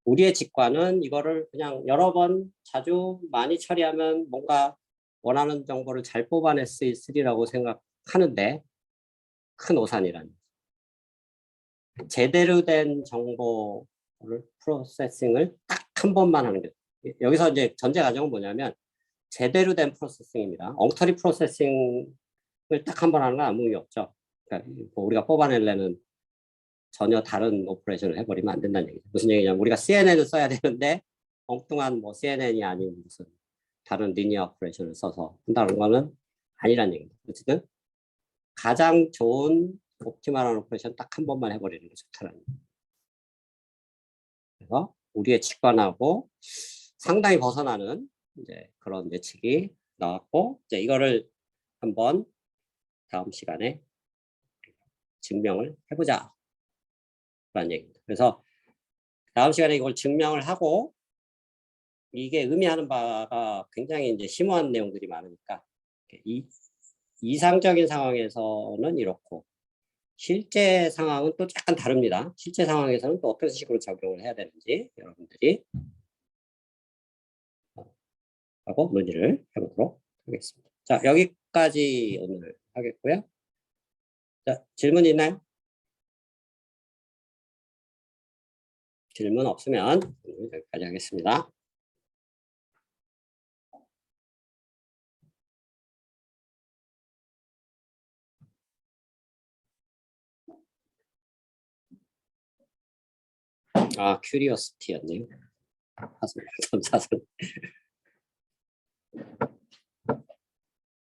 우리의 직관은 이거를 그냥 여러 번 자주 많이 처리하면 뭔가 원하는 정보를 잘 뽑아낼 수 있으리라고 생각하는데 큰 오산이라는, 제대로 된 정보를 프로세싱을 딱 한 번만 하는 게, 여기서 이제 전제 가정은 뭐냐면 제대로 된 프로세싱입니다. 엉터리 프로세싱을 딱 한 번 하는 건 아무 의미 없죠. 그러니까 뭐 우리가 뽑아내려는 전혀 다른 오퍼레이션을 해버리면 안 된다는 얘기죠. 무슨 얘기냐면 우리가 CNN을 써야 되는데 엉뚱한 뭐 CNN이 아닌 무슨 다른 리니어 오퍼레이션을 써서 한다는 거는 아니라는 얘기입니다. 어쨌든 가장 좋은 옵티멀한 오퍼레이션 딱 한 번만 해버리는 게 좋다는 얘기입니다. 그래서 우리의 직관하고 상당히 벗어나는 이제 그런 예측이 나왔고, 이제 이거를 한번 다음 시간에 증명을 해보자 라는 얘기입니다. 그래서 다음 시간에 이걸 증명을 하고 이게 의미하는 바가 굉장히 이제 심오한 내용들이 많으니까 이상적인 상황에서는 이렇고 실제 상황은 또 약간 다릅니다. 실제 상황에서는 또 어떤 식으로 적용을 해야 되는지 여러분들이 하고 논의를 해보도록 하겠습니다. 자, 여기까지 오늘 하겠고요. 자, 질문 있나요? 질문 없으면 오늘 여기까지 하겠습니다. 아, 큐리오시티였네요. 사선.